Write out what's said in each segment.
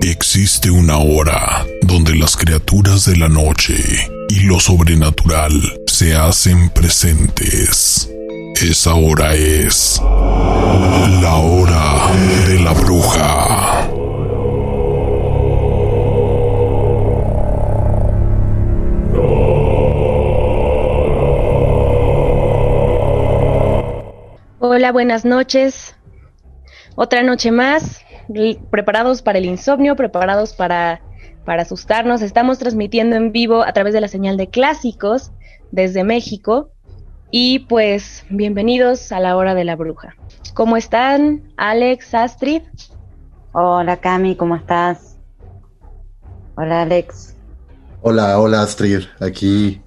Existe una hora donde las criaturas de la noche y lo sobrenatural se hacen presentes. Esa hora es la hora de la bruja. Hola, buenas noches. Otra noche más, preparados para el insomnio, preparados para asustarnos. Estamos transmitiendo en vivo a través de la señal de Clásicos desde México. Y pues, bienvenidos a la hora de la bruja. ¿Cómo están, Alex, Astrid? Hola, Cami, ¿cómo estás? Hola, Alex. Hola Astrid, aquí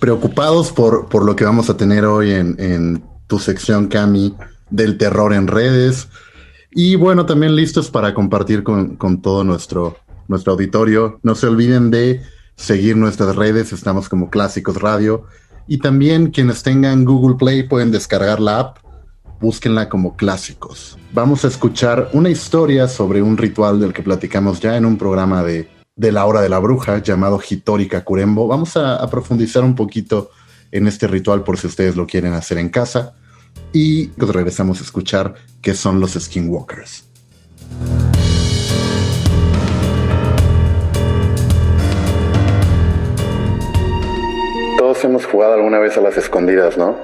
preocupados por lo que vamos a tener hoy en tu sección, Cami, del terror en redes. Y bueno, también listos para compartir con todo nuestro auditorio. No se olviden de seguir nuestras redes, estamos como Clásicos Radio. Y también quienes tengan Google Play pueden descargar la app, búsquenla como Clásicos. Vamos a escuchar una historia sobre un ritual del que platicamos ya en un programa de la hora de la bruja llamado Hitori Kakurembo. Vamos a profundizar un poquito en este ritual por si ustedes lo quieren hacer en casa. Y regresamos a escuchar qué son los Skinwalkers. Todos hemos jugado alguna vez a las escondidas, ¿no?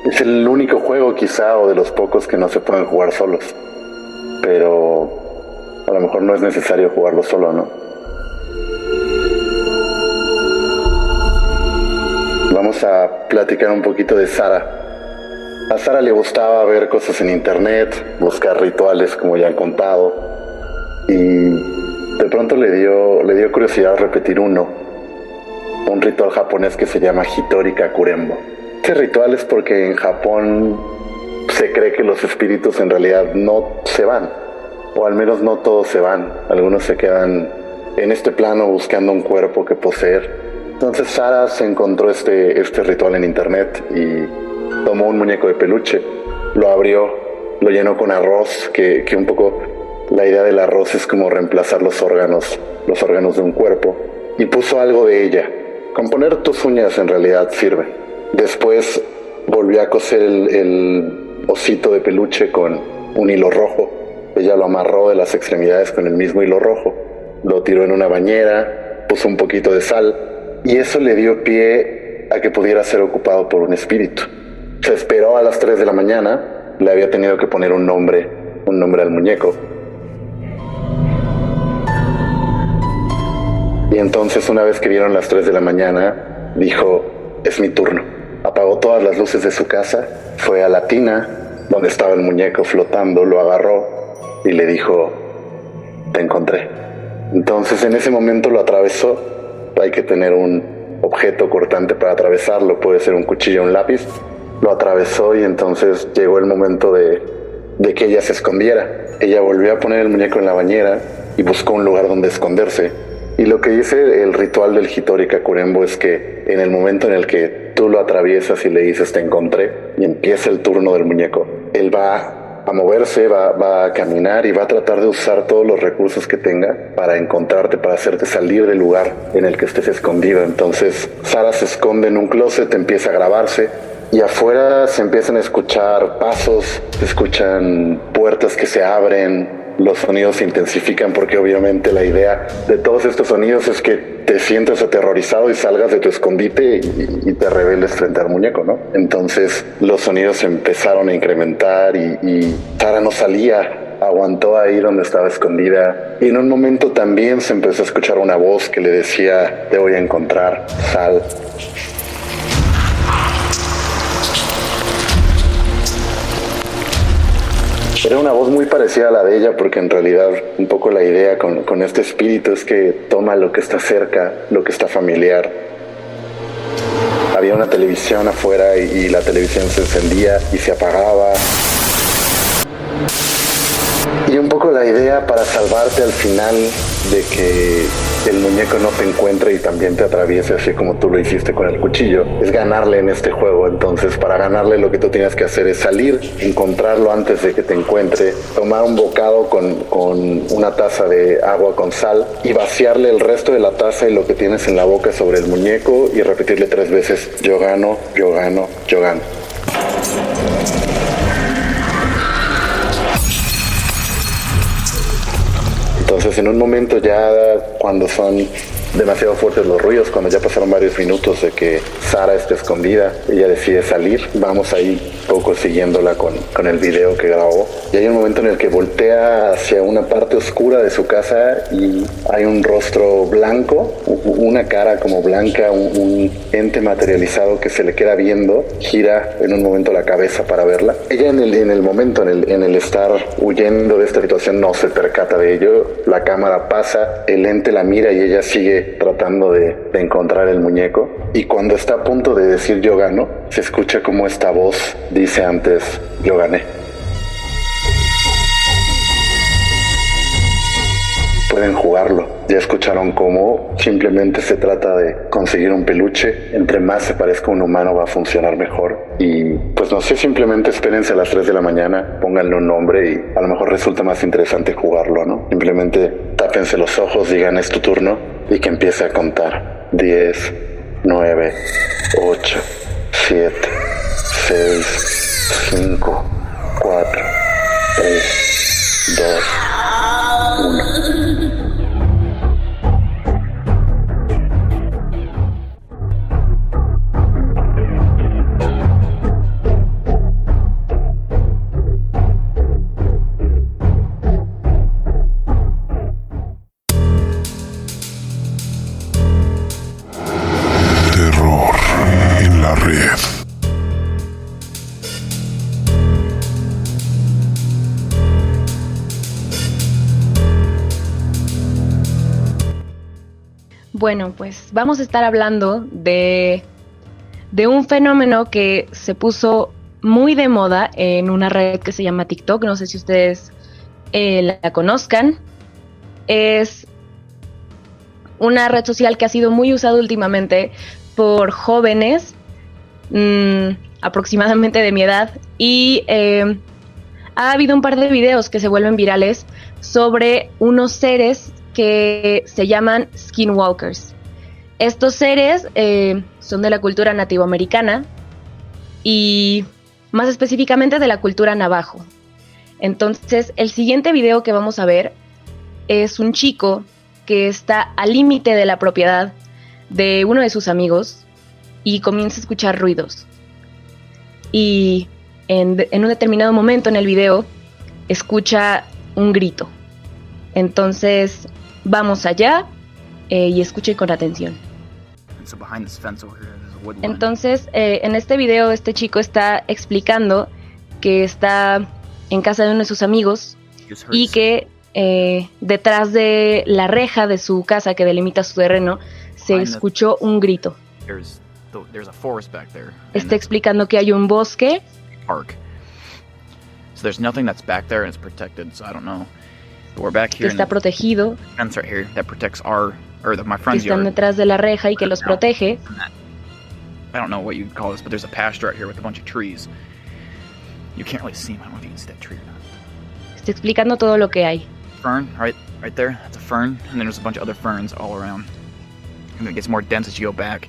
Es el único juego quizá o de los pocos que no se pueden jugar solos. Pero a lo mejor no es necesario jugarlo solo, ¿no? Vamos a platicar un poquito de Sara. A Sara le gustaba ver cosas en internet, buscar rituales como ya han contado, y de pronto le dio curiosidad repetir un ritual japonés que se llama Hitori Kakurembo. Este ritual es porque en Japón se cree que los espíritus en realidad no se van, o al menos no todos se van. Algunos se quedan en este plano buscando un cuerpo que poseer. Entonces Sara se encontró este ritual en internet y tomó un muñeco de peluche, lo abrió, lo llenó con arroz, que un poco la idea del arroz es como reemplazar los órganos de un cuerpo, y puso algo de ella. Con poner tus uñas en realidad sirve. Después volvió a coser el osito de peluche con un hilo rojo. Ella lo amarró de las extremidades con el mismo hilo rojo, lo tiró en una bañera, puso un poquito de sal, y eso le dio pie a que pudiera ser ocupado por un espíritu. Se esperó a las 3 de la mañana, le había tenido que poner un nombre al muñeco. Y entonces, una vez que vieron las 3 de la mañana, dijo, es mi turno. Apagó todas las luces de su casa, fue a la tina, donde estaba el muñeco flotando, lo agarró y le dijo, te encontré. Entonces, en ese momento lo atravesó. Hay que tener un objeto cortante para atravesarlo, puede ser un cuchillo o un lápiz. Lo atravesó y entonces llegó el momento de que ella se escondiera. Ella volvió a poner el muñeco en la bañera y buscó un lugar donde esconderse. Y lo que dice el ritual del Hitori Kakurembo es que en el momento en el que tú lo atraviesas y le dices te encontré y empieza el turno del muñeco, él va a moverse, va a caminar y va a tratar de usar todos los recursos que tenga para encontrarte, para hacerte salir del lugar en el que estés escondido. Entonces Sara se esconde en un closet, empieza a grabarse. Y afuera se empiezan a escuchar pasos, se escuchan puertas que se abren, los sonidos se intensifican porque obviamente la idea de todos estos sonidos es que te sientas aterrorizado y salgas de tu escondite y te rebeles frente al muñeco, ¿no? Entonces los sonidos se empezaron a incrementar y Sara no salía, aguantó ahí donde estaba escondida. Y en un momento también se empezó a escuchar una voz que le decía, te voy a encontrar, sal. Era una voz muy parecida a la de ella porque en realidad un poco la idea con este espíritu es que toma lo que está cerca, lo que está familiar. Había una televisión afuera y la televisión se encendía y se apagaba. Y un poco la idea para salvarte al final de que el muñeco no te encuentre y también te atraviese así como tú lo hiciste con el cuchillo, es ganarle en este juego. Entonces, para ganarle lo que tú tienes que hacer es salir, encontrarlo antes de que te encuentre, tomar un bocado con una taza de agua con sal y vaciarle el resto de la taza y lo que tienes en la boca sobre el muñeco y repetirle 3 veces: yo gano, yo gano, yo gano. Entonces, en un momento ya cuando son demasiado fuertes los ruidos, cuando ya pasaron varios minutos de que Sara está escondida, ella decide salir. Vamos ahí poco siguiéndola con el video que grabó. Y hay un momento en el que voltea hacia una parte oscura de su casa y hay un rostro blanco, una cara como blanca, un ente materializado que se le queda viendo. Gira en un momento la cabeza para verla. Ella en el momento, en el estar huyendo de esta situación, no se percata de ello. La cámara pasa, el ente la mira y ella sigue tratando de encontrar el muñeco. Y cuando está a punto de decir yo gano, se escucha como esta voz dice antes: yo gané. Pueden jugarlo. Ya escucharon cómo simplemente se trata de conseguir un peluche. Entre más se parezca a un humano va a funcionar mejor. Y pues no sé, simplemente espérense a las 3 de la mañana, pónganle un nombre y a lo mejor resulta más interesante jugarlo, ¿no? Simplemente tápense los ojos, digan es tu turno y que empiece a contar. 10, 9, 8, 7, 6, 5, 4, 3, 2, 1. Terror en la red. Bueno, pues vamos a estar hablando de un fenómeno que se puso muy de moda en una red que se llama TikTok. No sé si ustedes la conozcan. Es una red social que ha sido muy usada últimamente por jóvenes aproximadamente de mi edad, y ha habido un par de videos que se vuelven virales sobre unos seres que se llaman skinwalkers. Estos seres son de la cultura nativoamericana y más específicamente de la cultura navajo. Entonces, el siguiente video que vamos a ver es un chico que está al límite de la propiedad de uno de sus amigos y comienza a escuchar ruidos. Y en un determinado momento en el video escucha un grito. Entonces, vamos allá y escuchen con atención. Entonces, en este video este chico está explicando que está en casa de uno de sus amigos y que detrás de la reja de su casa que delimita su terreno se escuchó un grito. Está explicando que hay un bosque. Que está protegido, que están detrás de la reja y que los protege. I don't know what you'd call this, but there's a pasture out here with a bunch of trees. You can't really see them. I don't know if you can see that tree or not. Está explicando todo lo que hay. Fern, right there. That's a fern, and then there's a bunch of other ferns all around. And it gets more dense as you go back.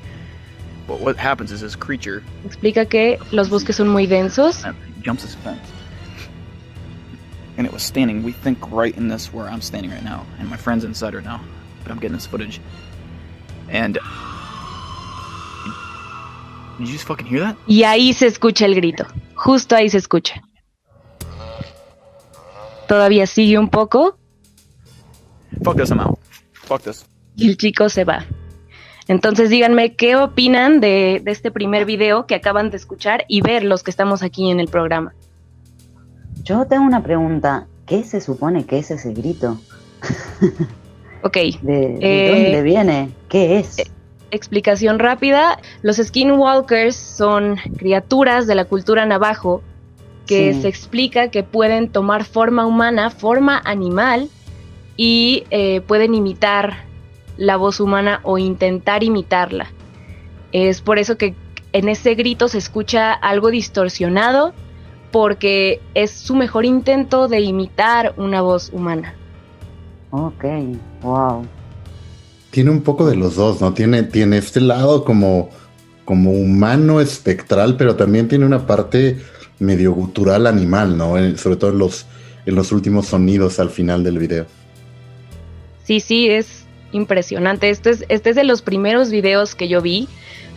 But what happens is this creature explica que los bosques son muy densos. Jumps this fence. And it was standing, we think, right in this where I'm standing right now. And my friend's inside right now. But I'm getting this footage. And did you just fucking hear that? Y ahí se escucha el grito. Justo ahí se escucha. Todavía sigue un poco. Fuck this, I'm out. Fuck this. Y el chico se va. Entonces díganme qué opinan de este primer video que acaban de escuchar y ver los que estamos aquí en el programa. Yo tengo una pregunta. ¿Qué se supone que es ese grito? Ok. ¿De dónde viene? ¿Qué es? Explicación rápida. Los skinwalkers son criaturas de la cultura navajo que Sí. se explica que pueden tomar forma humana, forma animal, y pueden imitar la voz humana o intentar imitarla. Es por eso que en ese grito se escucha algo distorsionado, porque es su mejor intento de imitar una voz humana. Ok, wow. Tiene un poco de los dos, ¿no? Tiene este lado como humano espectral, pero también tiene una parte medio gutural animal, ¿no? Sobre todo en los últimos sonidos al final del video. Sí, es impresionante. Este es de los primeros videos que yo vi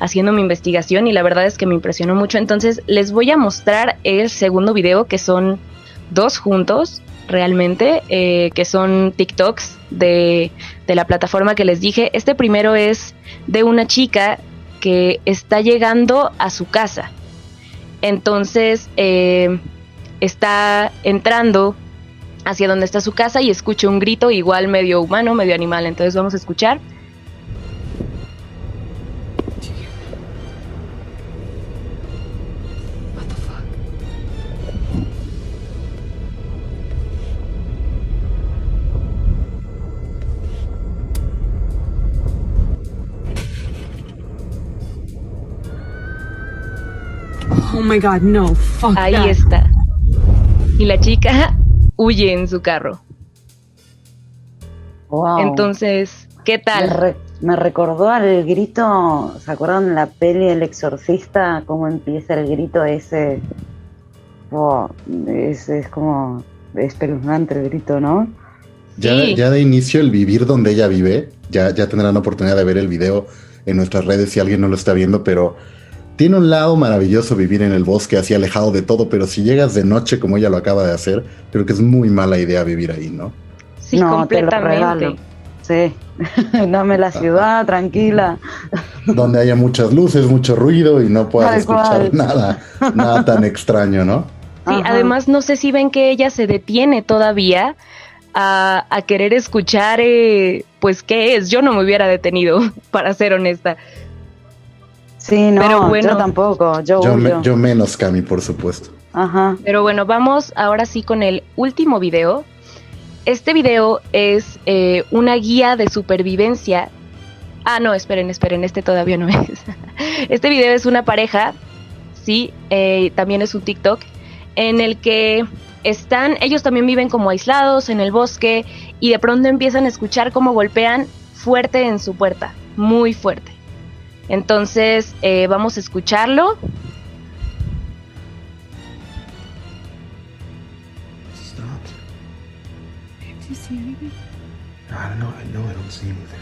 haciendo mi investigación y la verdad es que me impresionó mucho. Entonces les voy a mostrar el segundo video, que son 2 juntos realmente, que son TikToks de la plataforma que les dije. Este primero es de una chica que está llegando a su casa. Entonces está entrando hacia donde está su casa y escucha un grito igual medio humano, medio animal. Entonces vamos a escuchar. Oh my god, no, fuck Ahí that. está. Y la chica huye en su carro. Wow. Entonces, ¿qué tal? Me recordó al grito, ¿se acuerdan de la peli El Exorcista? Cómo empieza el grito ese. Wow, es como espeluznante el grito, ¿no? Sí. Ya de inicio, el vivir donde ella vive, ya tendrán la oportunidad de ver el video en nuestras redes si alguien no lo está viendo, pero tiene un lado maravilloso vivir en el bosque, así alejado de todo, pero si llegas de noche como ella lo acaba de hacer, creo que es muy mala idea vivir ahí, ¿no? Sí, No, te lo completamente. regalo. Sí, dame la ciudad, tranquila. Donde haya muchas luces, mucho ruido y no puedas Tal escuchar cual. nada tan extraño, ¿no? Sí, Ajá. además no sé si ven que ella se detiene todavía a querer escuchar, pues, ¿qué es? Yo no me hubiera detenido, para ser honesta. Sí, no, Pero bueno. yo tampoco, yo huyo. Yo menos, Cami, por supuesto. Ajá. Pero bueno, vamos ahora sí con el último video. Este video es una guía de supervivencia. Ah, no, esperen, este todavía no es. Este video es una pareja, sí, también es un TikTok, en el que ellos también viven como aislados en el bosque y de pronto empiezan a escuchar cómo golpean fuerte en su puerta, muy fuerte. Entonces, vamos a escucharlo. Stopped. Do you see anything? I don't know. I don't see anything.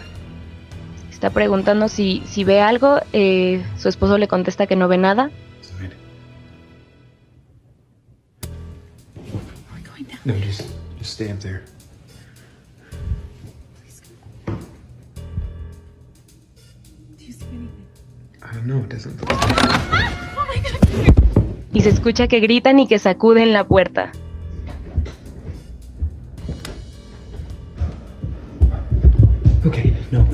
Está preguntando si ve algo. Su esposo le contesta que no ve nada. Sorry. Are we going down? No, just stay up there. Do you see anything? I don't know. It doesn't look. Oh my god! Y se escucha que gritan y que sacuden la puerta. Okay. No.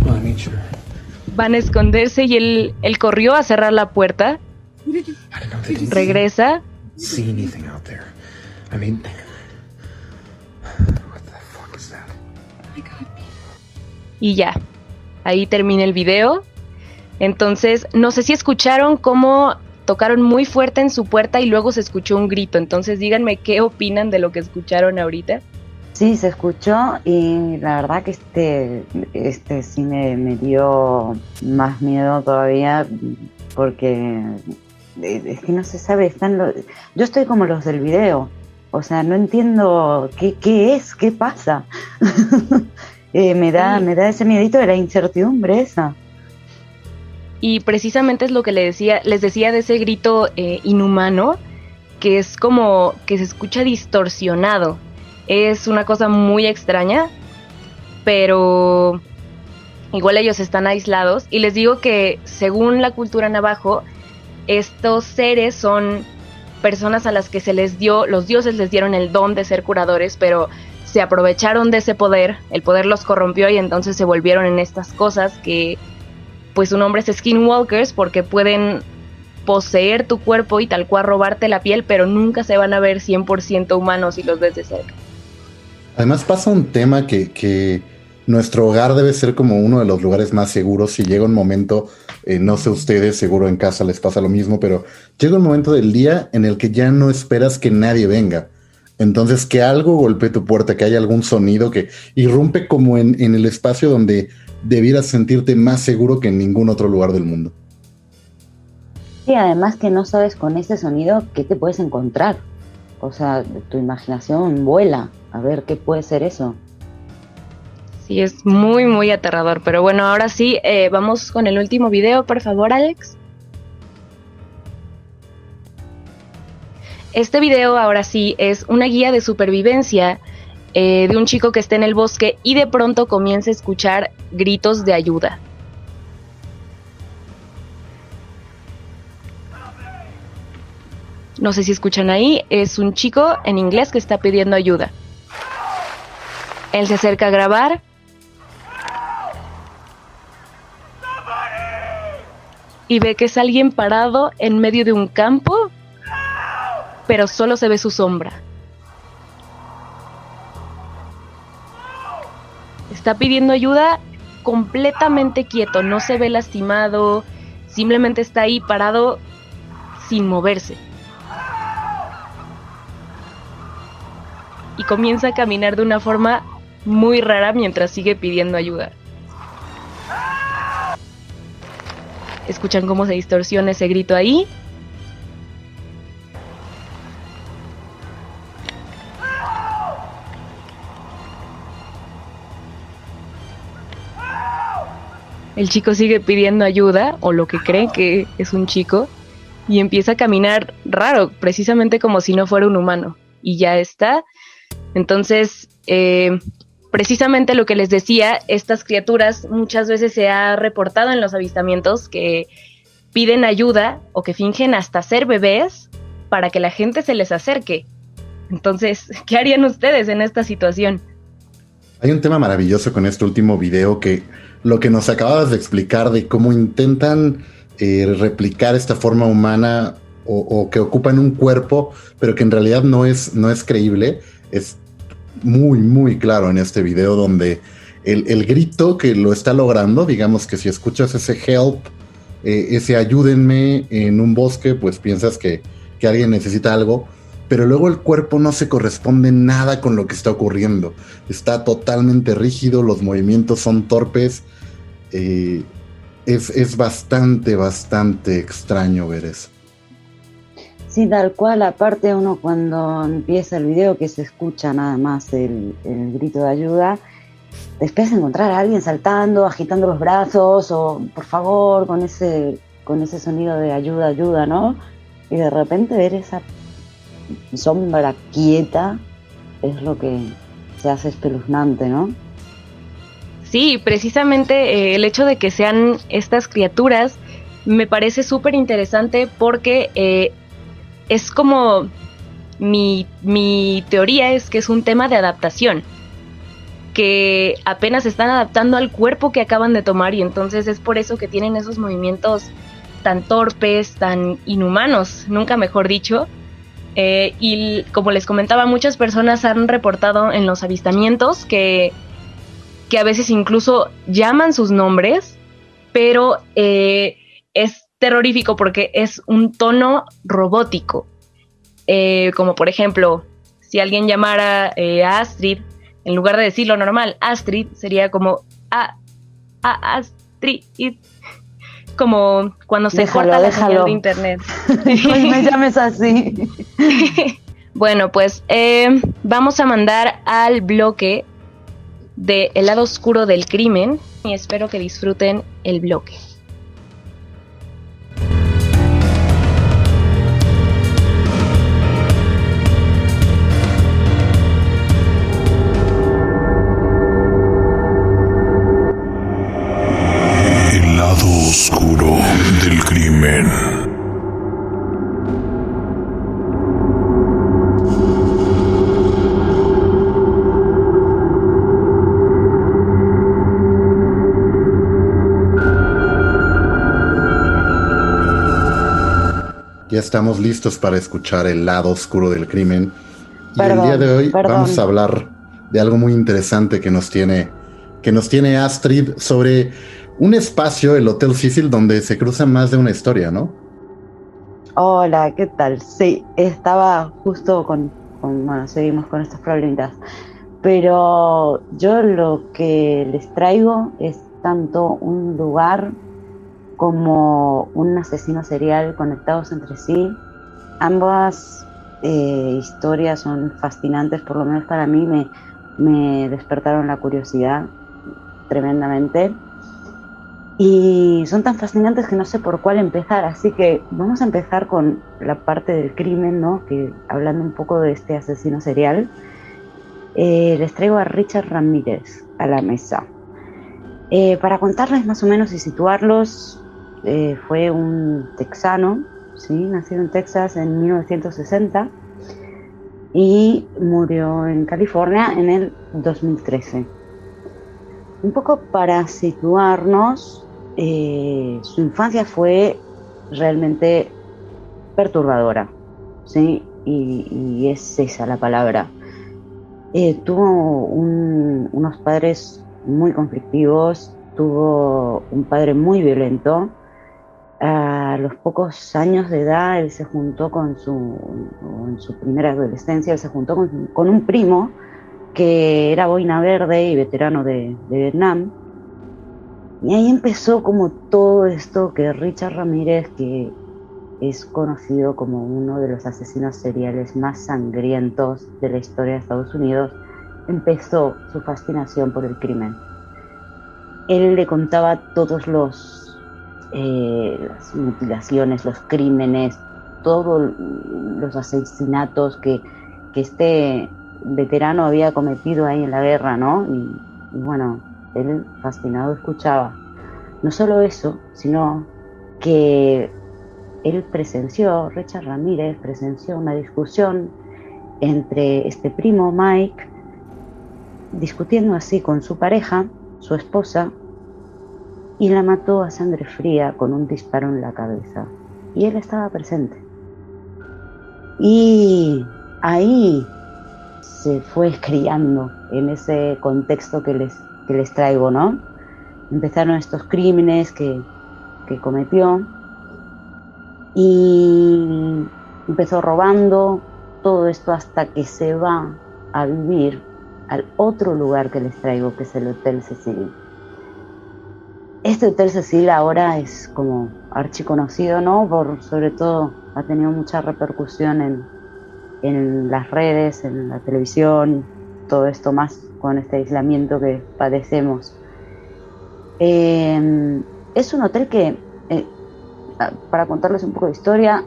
Well, I made sure. Van a esconderse y él corrió a cerrar la puerta. What did you? I don't know. They didn't Regresa see anything out there. I mean, what the fuck is that? Oh my god. y ya. Ahí termina el video. Entonces, no sé si escucharon cómo tocaron muy fuerte en su puerta y luego se escuchó un grito. Entonces, díganme qué opinan de lo que escucharon ahorita. Sí, se escuchó y la verdad que este sí me dio más miedo todavía porque es que no se sabe, yo estoy como los del video, o sea, no entiendo qué es, qué pasa. Me da ese miedito de la incertidumbre esa. Y precisamente es lo que les decía de ese grito inhumano, que es como que se escucha distorsionado. Es una cosa muy extraña, pero igual ellos están aislados. Y les digo que según la cultura navajo, estos seres son personas a las que se les dio, los dioses les dieron el don de ser curadores, pero se aprovecharon de ese poder, el poder los corrompió y entonces se volvieron en estas cosas que, pues su nombre es Skinwalkers, porque pueden poseer tu cuerpo y tal cual robarte la piel, pero nunca se van a ver 100% humanos si los ves de cerca. Además pasa un tema que nuestro hogar debe ser como uno de los lugares más seguros. Si llega un momento, no sé ustedes, seguro en casa les pasa lo mismo, pero llega un momento del día en el que ya no esperas que nadie venga. Entonces, que algo golpee tu puerta, que haya algún sonido que irrumpe como en el espacio donde debieras sentirte más seguro que en ningún otro lugar del mundo. Sí, además que no sabes con ese sonido qué te puedes encontrar. O sea, tu imaginación vuela. A ver, ¿qué puede ser eso? Sí, es muy, muy aterrador. Pero bueno, ahora sí, vamos con el último video, por favor, Alex. Este video, ahora sí, es una guía de supervivencia de un chico que está en el bosque y de pronto comienza a escuchar gritos de ayuda. No sé si escuchan ahí, es un chico en inglés que está pidiendo ayuda. Él se acerca a grabar. Y ve que es alguien parado en medio de un campo, pero solo se ve su sombra. Está pidiendo ayuda completamente quieto, no se ve lastimado, simplemente está ahí parado sin moverse. Y comienza a caminar de una forma muy rara mientras sigue pidiendo ayuda. ¿Escuchan cómo se distorsiona ese grito ahí? El chico sigue pidiendo ayuda, o lo que cree que es un chico, y empieza a caminar raro, precisamente como si no fuera un humano. Y ya está. Entonces, precisamente lo que les decía, estas criaturas muchas veces se ha reportado en los avistamientos que piden ayuda o que fingen hasta ser bebés para que la gente se les acerque. Entonces, ¿qué harían ustedes en esta situación? Hay un tema maravilloso con este último video, que lo que nos acababas de explicar de cómo intentan replicar esta forma humana o que ocupan un cuerpo, pero que en realidad no es creíble, es muy, muy claro en este video, donde el grito que lo está logrando, digamos que si escuchas ese help, ese ayúdenme en un bosque, pues piensas que alguien necesita algo, pero luego el cuerpo no se corresponde nada con lo que está ocurriendo. Está totalmente rígido, los movimientos son torpes. Es bastante, bastante extraño ver eso. Sí, tal cual. Aparte, uno cuando empieza el video, que se escucha nada más el grito de ayuda, después de encontrar a alguien saltando, agitando los brazos, o por favor, con ese sonido de ayuda, ayuda, ¿no? Y de repente ver esa sombra quieta es lo que se hace espeluznante, ¿no? Sí, precisamente el hecho de que sean estas criaturas me parece súper interesante porque es como mi teoría es que es un tema de adaptación, que apenas se están adaptando al cuerpo que acaban de tomar y entonces es por eso que tienen esos movimientos tan torpes, tan inhumanos, nunca mejor dicho. Y como les comentaba, muchas personas han reportado en los avistamientos que a veces incluso llaman sus nombres, pero es terrorífico porque es un tono robótico. Como por ejemplo, si alguien llamara a Astrid, en lugar de decirlo normal, Astrid, sería como Astrid, como cuando se corta la señal de internet. No me llames así. Bueno, pues vamos a mandar al bloque de El lado oscuro del crimen y espero que disfruten el bloque. El lado oscuro del crimen. ya estamos listos para escuchar el lado oscuro del crimen. Y el Perdón, día de hoy perdón. vamos a hablar de algo muy interesante que nos tiene Astrid sobre un espacio, el Hotel Cecil, donde se cruza más de una historia, ¿no? Hola, ¿qué tal? Sí, estaba justo bueno, seguimos con estos problemitas. Pero yo lo que les traigo es tanto un lugar como un asesino serial conectados entre sí. Ambas historias son fascinantes, por lo menos para mí me despertaron la curiosidad tremendamente. Y son tan fascinantes que no sé por cuál empezar, así que vamos a empezar con la parte del crimen, ¿no? Que hablando un poco de este asesino serial, les traigo a Richard Ramírez a la mesa. Para contarles más o menos y situarlos, fue un texano, ¿sí? Nacido en Texas en 1960 y murió en California en el 2013. Un poco para situarnos, su infancia fue realmente perturbadora, ¿sí? Y es esa la palabra. Tuvo unos padres muy conflictivos, tuvo un padre muy violento. A los pocos años de edad, él se juntó en su primera adolescencia, él se juntó con un primo que era boina verde y veterano de Vietnam. Y ahí empezó como todo esto que Richard Ramírez, que es conocido como uno de los asesinos seriales más sangrientos de la historia de Estados Unidos, empezó su fascinación por el crimen. Él le contaba todos las mutilaciones, los crímenes, todos los asesinatos que este veterano había cometido ahí en la guerra, ¿no? Y bueno, él fascinado escuchaba. No solo eso, sino que Richard Ramírez presenció una discusión entre este primo Mike, discutiendo así con su pareja, su esposa, y la mató a sangre fría con un disparo en la cabeza. Y él estaba presente. Y ahí se fue criando en ese contexto que les traigo, ¿no? Empezaron estos crímenes que cometió y empezó robando todo esto hasta que se va a vivir al otro lugar que les traigo, que es el Hotel Cecil. Este Hotel Cecil ahora es como archiconocido, ¿no? Sobre todo ha tenido mucha repercusión en las redes, en la televisión, todo esto más con este aislamiento que padecemos. Es un hotel que, para contarles un poco de historia,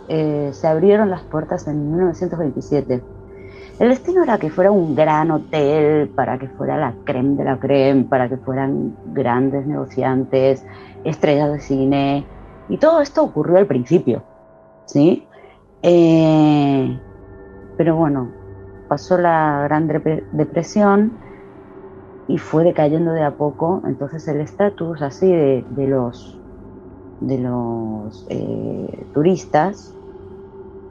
se abrieron las puertas en 1927. El destino era que fuera un gran hotel, para que fuera la crème de la crème, para que fueran grandes negociantes, estrellas de cine, y todo esto ocurrió al principio, ¿sí? Pero bueno, pasó la Gran Depresión y fue decayendo de a poco, entonces el estatus así de los turistas,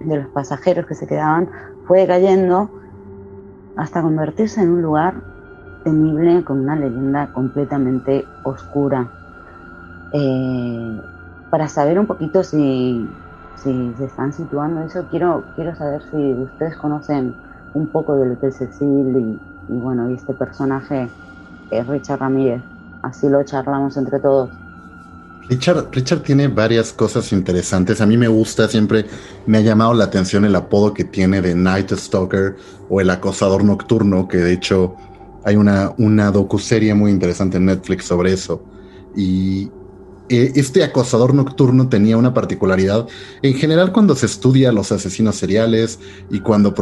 de los pasajeros que se quedaban, fue decayendo hasta convertirse en un lugar temible con una leyenda completamente oscura. Para saber un poquito si se están situando eso, quiero saber si ustedes conocen un poco del Hotel Cecil y bueno, y este personaje es Richard Ramírez, así lo charlamos entre todos. Richard tiene varias cosas interesantes. A mí me gusta, siempre me ha llamado la atención el apodo que tiene de Night Stalker o el acosador nocturno, que de hecho hay una docuserie muy interesante en Netflix sobre eso. Y este acosador nocturno tenía una particularidad. En general, cuando se estudia los asesinos seriales y cuando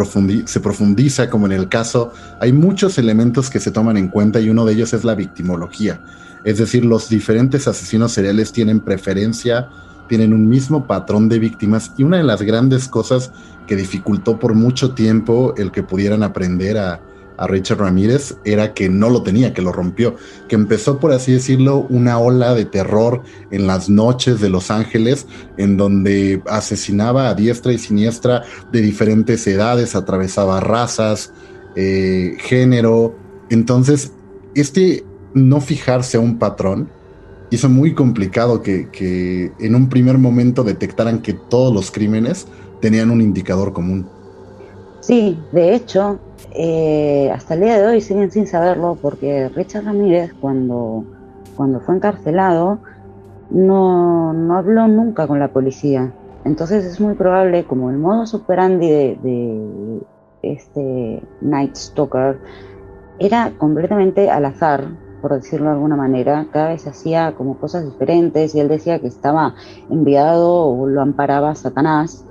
se profundiza, como en el caso, hay muchos elementos que se toman en cuenta y uno de ellos es la victimología. Es decir, los diferentes asesinos seriales tienen preferencia, tienen un mismo patrón de víctimas, y una de las grandes cosas que dificultó por mucho tiempo el que pudieran aprender a a Richard Ramírez era que no lo tenía, que lo rompió, que empezó, por así decirlo, una ola de terror en las noches de Los Ángeles, en donde asesinaba a diestra y siniestra de diferentes edades, atravesaba razas, género. Entonces, no fijarse a un patrón hizo muy complicado que en un primer momento detectaran que todos los crímenes tenían un indicador común. Sí, de hecho, hasta el día de hoy siguen sin saberlo, porque Richard Ramírez, cuando fue encarcelado, no habló nunca con la policía. Entonces es muy probable, como el modus operandi de este Night Stalker era completamente al azar, por decirlo de alguna manera, cada vez hacía como cosas diferentes y él decía que estaba enviado o lo amparaba Satanás.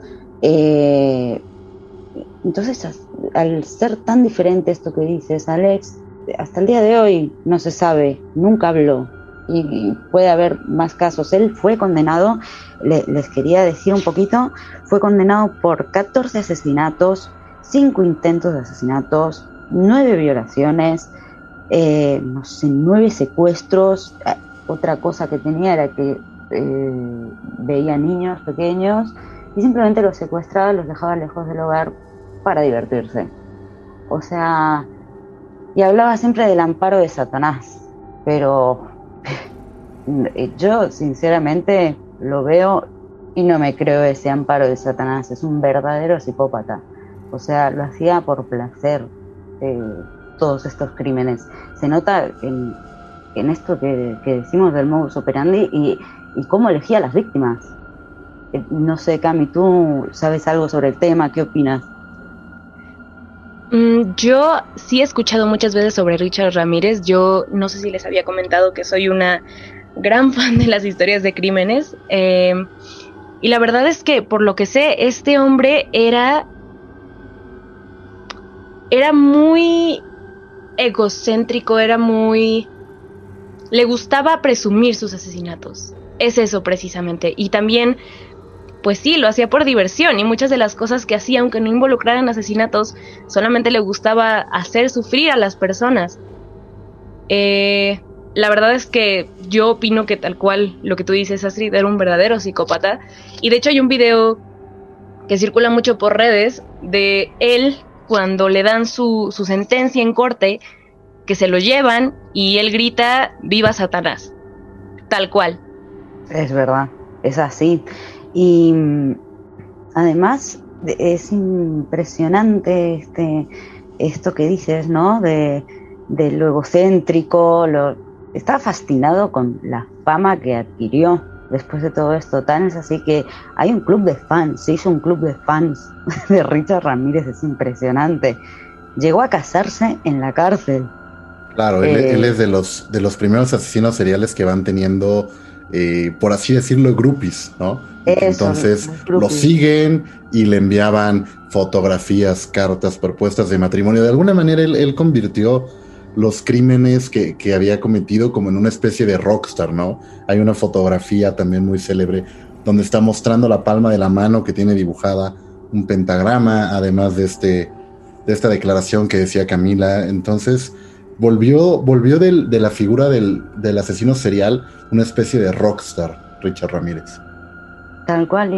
Entonces, al ser tan diferente esto que dices, Alex, hasta el día de hoy no se sabe, nunca habló y puede haber más casos. Él fue condenado, les quería decir un poquito, fue condenado por 14 asesinatos, 5 intentos de asesinatos, 9 violaciones, 9 secuestros. Otra cosa que tenía era que veía niños pequeños y simplemente los secuestraba, los dejaba lejos del hogar para divertirse. O sea, y hablaba siempre del amparo de Satanás, pero yo sinceramente lo veo y no me creo ese amparo de Satanás. Es un verdadero psicópata. O sea, lo hacía por placer, todos estos crímenes. Se nota en esto que decimos del modus operandi y cómo elegía a las víctimas. No sé, Cami, ¿tú sabes algo sobre el tema? ¿Qué opinas? Yo sí he escuchado muchas veces sobre Richard Ramírez. Yo no sé si les había comentado que soy una gran fan de las historias de crímenes. Y la verdad es que, por lo que sé, este hombre era muy egocéntrico, le gustaba presumir sus asesinatos. Es eso precisamente. Y también, pues sí, lo hacía por diversión, y muchas de las cosas que hacía, aunque no involucraran asesinatos, solamente le gustaba hacer sufrir a las personas. La verdad es que yo opino que tal cual lo que tú dices, Astrid, era un verdadero psicópata. Y de hecho hay un video que circula mucho por redes de él cuando le dan su sentencia en corte, que se lo llevan y él grita "¡Viva Satanás!", tal cual. Es verdad, es así. Y además es impresionante esto que dices, ¿no? De lo egocéntrico. Estaba fascinado con la fama que adquirió después de todo esto. Tan es así que hay un club de fans, se hizo un club de fans de Richard Ramírez. Es impresionante. Llegó a casarse en la cárcel. Claro, él es de los primeros asesinos seriales que van teniendo, por así decirlo, groupies, ¿no? Entonces lo siguen y le enviaban fotografías, cartas, propuestas de matrimonio. De alguna manera él convirtió los crímenes que había cometido como en una especie de rockstar, ¿no? Hay una fotografía también muy célebre donde está mostrando la palma de la mano que tiene dibujada un pentagrama, además de esta declaración que decía Camila. Entonces volvió de la figura del asesino serial una especie de rockstar, Richard Ramírez. Tal cual.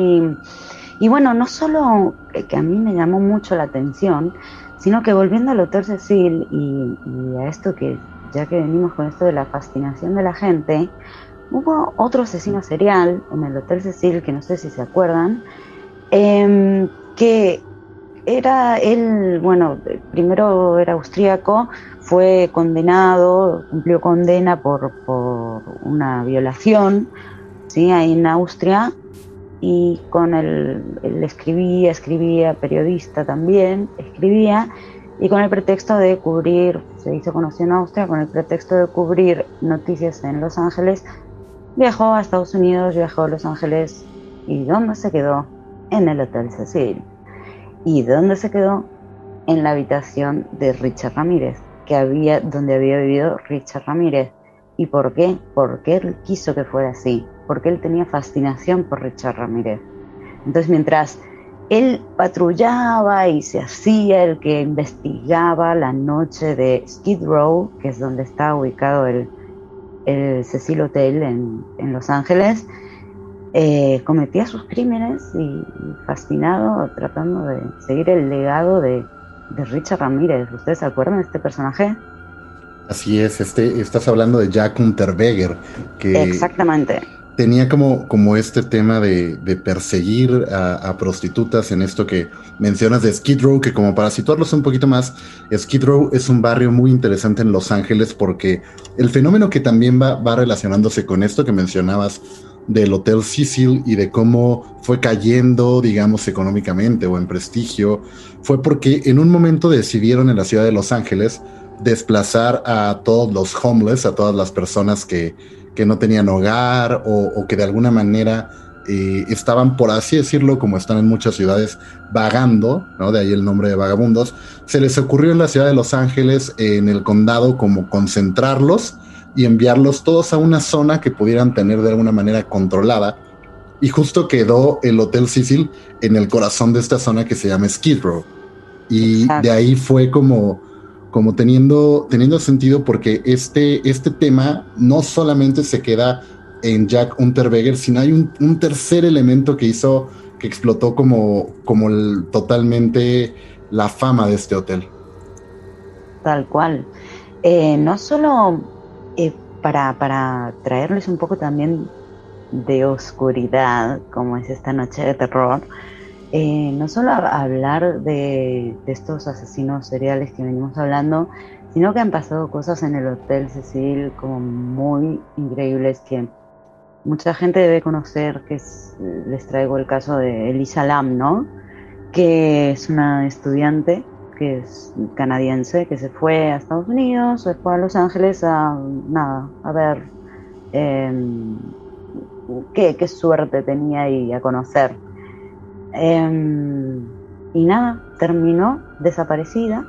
Y bueno, no solo que a mí me llamó mucho la atención, sino que volviendo al Hotel Cecil y a esto que, ya que venimos con esto de la fascinación de la gente, hubo otro asesino serial en el Hotel Cecil, que no sé si se acuerdan, que era él, bueno, primero era austríaco, fue condenado, cumplió condena por una violación, ¿sí? Ahí en Austria. Y con él escribía, periodista también, escribía, y con el pretexto de cubrir, se hizo conocido en Austria, con el pretexto de cubrir noticias en Los Ángeles, viajó a Estados Unidos, viajó a Los Ángeles, ¿y dónde se quedó? En el Hotel Cecil. ¿Y dónde se quedó? En la habitación de Richard Ramírez, donde había vivido Richard Ramírez. ¿Y por qué? Porque él quiso que fuera así, porque él tenía fascinación por Richard Ramírez. Entonces, mientras él patrullaba y se hacía el que investigaba la noche de Skid Row, que es donde está ubicado el Cecil Hotel en Los Ángeles. Cometía sus crímenes y fascinado tratando de seguir el legado de Richard Ramírez. ¿Ustedes se acuerdan de este personaje? Así es, estás hablando de Jack Unterweger, que exactamente tenía como este tema de perseguir a prostitutas en esto que mencionas de Skid Row, que como para situarlos un poquito más, Skid Row es un barrio muy interesante en Los Ángeles porque el fenómeno que también va relacionándose con esto que mencionabas del Hotel Cecil y de cómo fue cayendo, digamos, económicamente o en prestigio, fue porque en un momento decidieron en la ciudad de Los Ángeles desplazar a todos los homeless, a todas las personas que no tenían hogar o que de alguna manera estaban, por así decirlo, como están en muchas ciudades, vagando, ¿no? De ahí el nombre de vagabundos. Se les ocurrió en la ciudad de Los Ángeles, en el condado, como concentrarlos y enviarlos todos a una zona que pudieran tener de alguna manera controlada. Y justo quedó el Hotel Cecil en el corazón de esta zona que se llama Skid Row. Y de ahí fue como teniendo sentido, porque este tema no solamente se queda en Jack Unterweger, sino hay un tercer elemento que hizo que explotó como totalmente la fama de este hotel. Tal cual. No solo para traerles un poco también de oscuridad, como es esta noche de terror, no solo hablar de estos asesinos seriales que venimos hablando, sino que han pasado cosas en el Hotel Cecil como muy increíbles que mucha gente debe conocer, les traigo el caso de Elisa Lam, ¿no? Que es una estudiante que es canadiense, que se fue a Estados Unidos, se fue a Los Ángeles a ver qué suerte tenía y a conocer. Y nada, terminó desaparecida,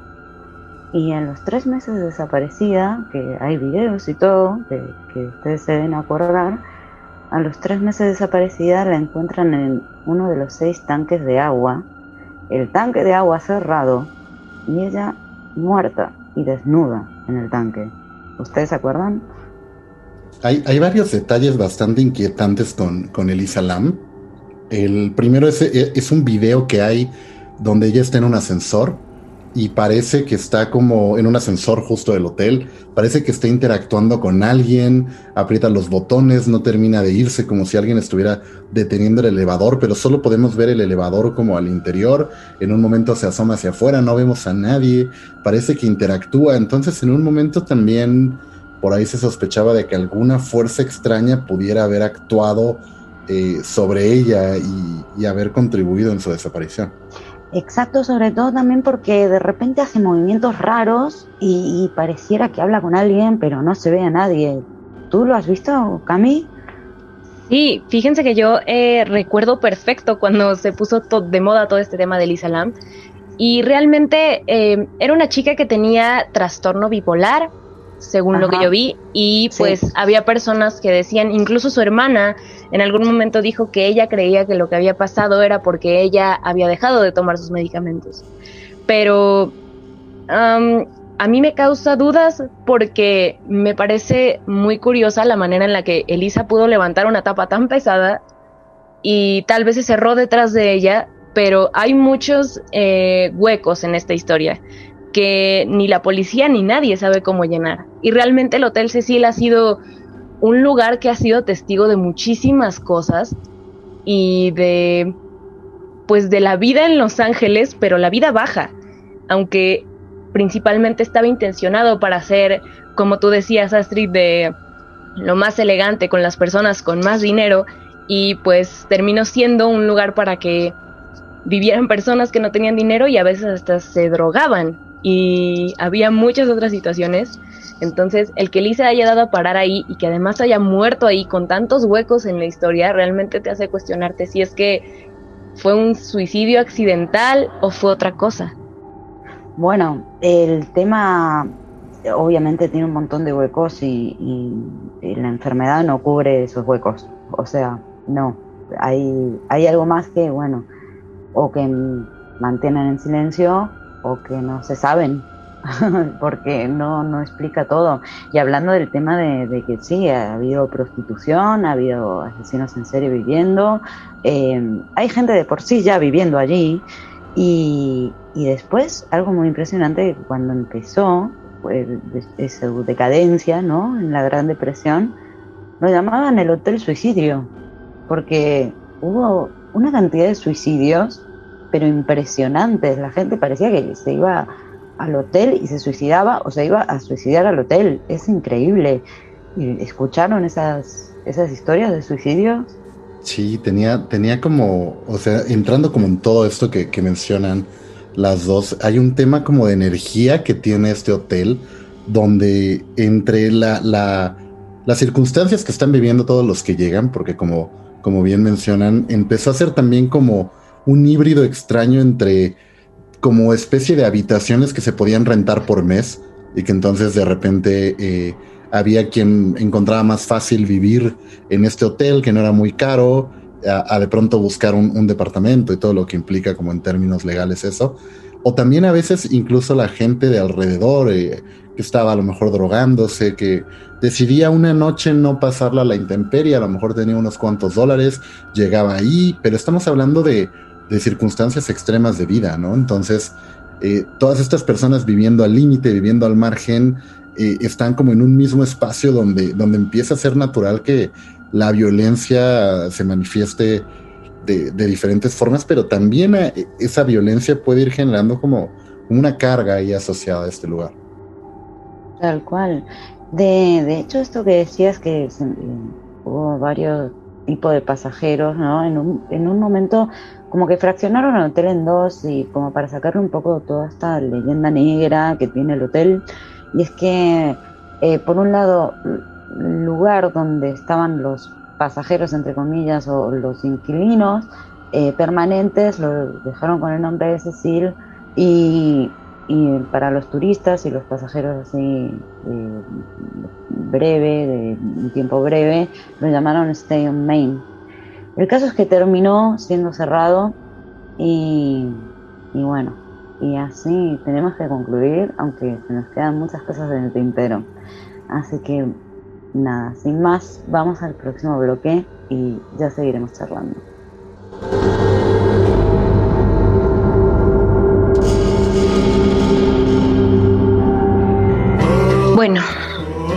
y en los 3 meses de desaparecida, que hay videos y todo, que ustedes se deben acordar, a los 3 meses de desaparecida la encuentran en uno de los 6 tanques de agua, el tanque de agua cerrado, y ella muerta y desnuda en el tanque. ¿Ustedes se acuerdan? Hay varios detalles bastante inquietantes con Elisa Lam. El primero es un video que hay donde ella está en un ascensor y parece que está como en un ascensor justo del hotel, parece que está interactuando con alguien, aprieta los botones, no termina de irse, como si alguien estuviera deteniendo el elevador, pero solo podemos ver el elevador como al interior, en un momento se asoma hacia afuera, no vemos a nadie, parece que interactúa. Entonces en un momento también por ahí se sospechaba de que alguna fuerza extraña pudiera haber actuado sobre ella y haber contribuido en su desaparición. Exacto, sobre todo también porque de repente hace movimientos raros y pareciera que habla con alguien, pero no se ve a nadie. ¿Tú lo has visto, Cami? Sí, fíjense que yo recuerdo perfecto cuando se puso de moda todo este tema de Elisa Lam, y realmente era una chica que tenía trastorno bipolar, según lo que yo vi, y pues había personas que decían, incluso su hermana en algún momento dijo que ella creía que lo que había pasado era porque ella había dejado de tomar sus medicamentos. Pero a mí me causa dudas porque me parece muy curiosa la manera en la que Elisa pudo levantar una tapa tan pesada y tal vez se cerró detrás de ella, pero hay muchos huecos en esta historia que ni la policía ni nadie sabe cómo llenar. Y realmente el Hotel Cecil ha sido un lugar que ha sido testigo de muchísimas cosas y de la vida en Los Ángeles, pero la vida baja, aunque principalmente estaba intencionado para ser, como tú decías, Astrid, de lo más elegante con las personas con más dinero, y pues terminó siendo un lugar para que vivieran personas que no tenían dinero y a veces hasta se drogaban, y había muchas otras situaciones. Entonces el que Elisa haya dado a parar ahí y que además haya muerto ahí con tantos huecos en la historia realmente te hace cuestionarte si es que fue un suicidio accidental o fue otra cosa. Bueno, el tema obviamente tiene un montón de huecos y la enfermedad no cubre esos huecos, o sea, no, hay algo más que, bueno, o que mantienen en silencio o que no se saben, porque no explica todo. Y hablando del tema de que sí, ha habido prostitución, ha habido asesinos en serie viviendo, hay gente de por sí ya viviendo allí, y después algo muy impresionante, cuando empezó su decadencia, ¿no?, en la Gran Depresión, lo llamaban el Hotel Suicidio, porque hubo una cantidad de suicidios, pero impresionantes. La gente parecía que se iba al hotel y se suicidaba, o se iba a suicidar al hotel. Es increíble. ¿Escucharon esas historias de suicidios? Sí, tenía como, o sea, entrando como en todo esto que mencionan las dos, hay un tema como de energía que tiene este hotel, donde entre las circunstancias que están viviendo todos los que llegan, porque como bien mencionan, empezó a ser también como un híbrido extraño entre como especie de habitaciones que se podían rentar por mes, y que entonces de repente había quien encontraba más fácil vivir en este hotel, que no era muy caro, a de pronto buscar un departamento y todo lo que implica como en términos legales eso. O también a veces incluso la gente de alrededor que estaba a lo mejor drogándose, que decidía una noche no pasarla a la intemperie, a lo mejor tenía unos cuantos dólares, llegaba ahí, pero estamos hablando de circunstancias extremas de vida, ¿no? Entonces, todas estas personas viviendo al límite, viviendo al margen, están como en un mismo espacio donde empieza a ser natural que la violencia se manifieste de diferentes formas, pero también esa violencia puede ir generando como una carga ahí asociada a este lugar. Tal cual. De hecho, esto que decías, que hubo varios tipos de pasajeros, ¿no? En un momento como que fraccionaron el hotel en dos, y como para sacarle un poco toda esta leyenda negra que tiene el hotel. Y es que, por un lado, el lugar donde estaban los pasajeros, entre comillas, o los inquilinos permanentes, lo dejaron con el nombre de Cecil, y para los turistas y los pasajeros así de un tiempo breve, lo llamaron Stay on Main. El caso es que terminó siendo cerrado, y bueno, y así tenemos que concluir, aunque se nos quedan muchas cosas en el tintero. Así que nada, sin más, vamos al próximo bloque y ya seguiremos charlando. Bueno,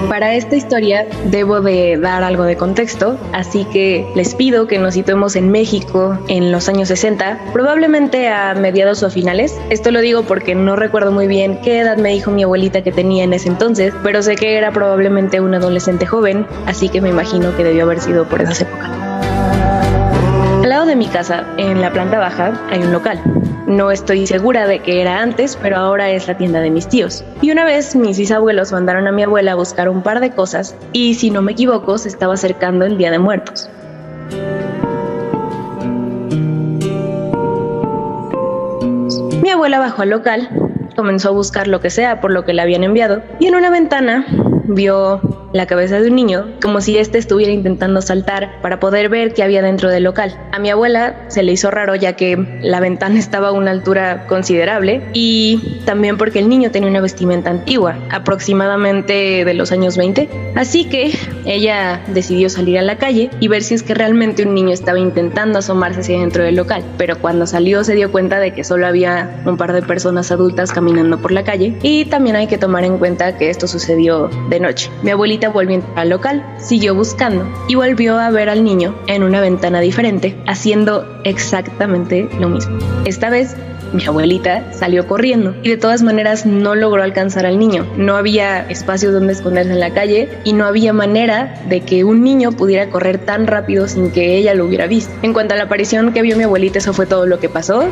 para esta historia debo de dar algo de contexto, así que les pido que nos situemos en México en los años 60, probablemente a mediados o a finales. Esto lo digo porque no recuerdo muy bien qué edad me dijo mi abuelita que tenía en ese entonces, pero sé que era probablemente un adolescente joven, así que me imagino que debió haber sido por esas épocas. Al lado de mi casa, en la planta baja, hay un local. No estoy segura de que era antes, pero ahora es la tienda de mis tíos. Y una vez mis bisabuelos mandaron a mi abuela a buscar un par de cosas, y si no me equivoco, se estaba acercando el Día de Muertos. Mi abuela bajó al local, comenzó a buscar lo que sea por lo que le habían enviado, y en una ventana vio la cabeza de un niño, como si éste estuviera intentando saltar para poder ver qué había dentro del local. A mi abuela se le hizo raro, ya que la ventana estaba a una altura considerable, y también porque el niño tenía una vestimenta antigua, aproximadamente de los años 20. Así que ella decidió salir a la calle y ver si es que realmente un niño estaba intentando asomarse hacia dentro del local. Pero cuando salió se dio cuenta de que solo había un par de personas adultas caminando por la calle, y también hay que tomar en cuenta que esto sucedió de noche. Mi abuelita volvió al local, siguió buscando y volvió a ver al niño en una ventana diferente, haciendo exactamente lo mismo. Esta vez mi abuelita salió corriendo y de todas maneras no logró alcanzar al niño. No había espacio donde esconderse en la calle y no había manera de que un niño pudiera correr tan rápido sin que ella lo hubiera visto. En cuanto a la aparición que vio mi abuelita, eso fue todo lo que pasó.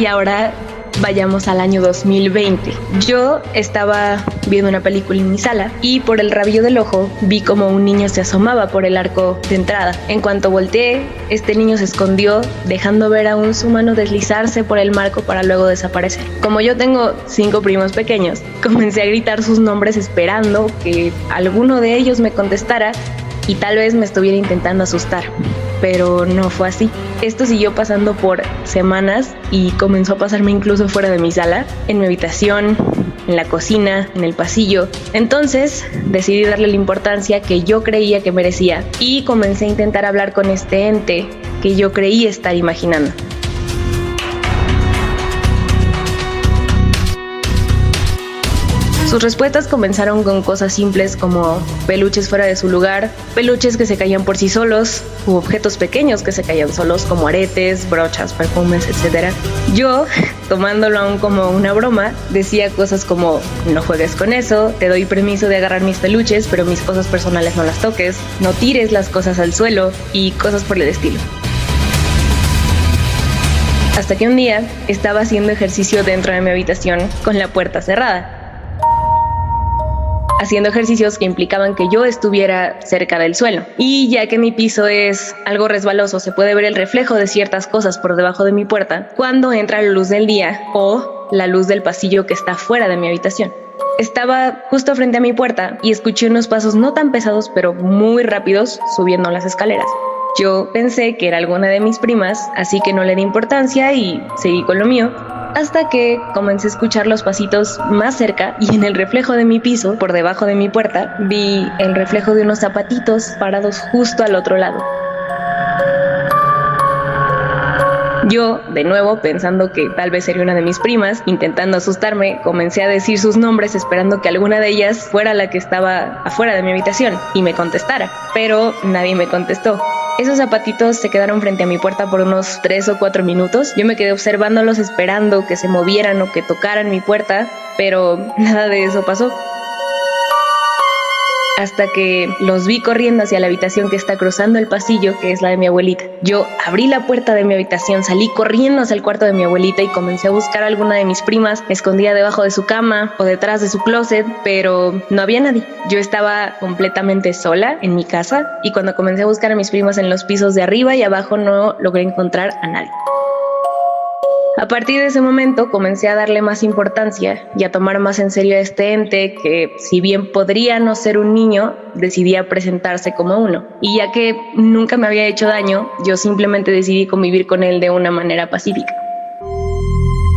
Y ahora vayamos al año 2020. Yo estaba viendo una película en mi sala y por el rabillo del ojo vi como un niño se asomaba por el arco de entrada. En cuanto volteé, este niño se escondió, dejando ver aún su mano deslizarse por el marco para luego desaparecer. Como yo tengo 5 primos pequeños, comencé a gritar sus nombres esperando que alguno de ellos me contestara y tal vez me estuviera intentando asustar. pero no fue así. Esto siguió pasando por semanas y comenzó a pasarme incluso fuera de mi sala, en mi habitación, en la cocina, en el pasillo. Entonces decidí darle la importancia que yo creía que merecía y comencé a intentar hablar con este ente que yo creí estar imaginando. Sus respuestas comenzaron con cosas simples como peluches fuera de su lugar, peluches que se caían por sí solos, u objetos pequeños que se caían solos como aretes, brochas, perfumes, etc. Yo, tomándolo aún como una broma, decía cosas como: no juegues con eso, te doy permiso de agarrar mis peluches, pero mis cosas personales no las toques, no tires las cosas al suelo y cosas por el estilo. Hasta que un día estaba haciendo ejercicio dentro de mi habitación con la puerta cerrada, haciendo ejercicios que implicaban que yo estuviera cerca del suelo. Y ya que mi piso es algo resbaloso, se puede ver el reflejo de ciertas cosas por debajo de mi puerta cuando entra la luz del día o la luz del pasillo que está fuera de mi habitación. Estaba justo frente a mi puerta y escuché unos pasos no tan pesados pero muy rápidos subiendo las escaleras. Yo pensé que era alguna de mis primas, así que no le di importancia y seguí con lo mío, hasta que comencé a escuchar los pasitos más cerca y en el reflejo de mi piso, por debajo de mi puerta, vi el reflejo de unos zapatitos parados justo al otro lado. Yo, de nuevo, pensando que tal vez sería una de mis primas, intentando asustarme, comencé a decir sus nombres esperando que alguna de ellas fuera la que estaba afuera de mi habitación y me contestara, pero nadie me contestó. Esos zapatitos se quedaron frente a mi puerta por unos 3 o 4 minutos. Yo me quedé observándolos esperando que se movieran o que tocaran mi puerta, pero nada de eso pasó. Hasta que los vi corriendo hacia la habitación que está cruzando el pasillo, que es la de mi abuelita. Yo abrí la puerta de mi habitación, salí corriendo hacia el cuarto de mi abuelita y comencé a buscar a alguna de mis primas, escondida debajo de su cama o detrás de su closet, pero no había nadie. Yo estaba completamente sola en mi casa y cuando comencé a buscar a mis primas en los pisos de arriba y abajo no logré encontrar a nadie. A partir de ese momento comencé a darle más importancia y a tomar más en serio a este ente que, si bien podría no ser un niño, decidía presentarse como uno. Y ya que nunca me había hecho daño, yo simplemente decidí convivir con él de una manera pacífica.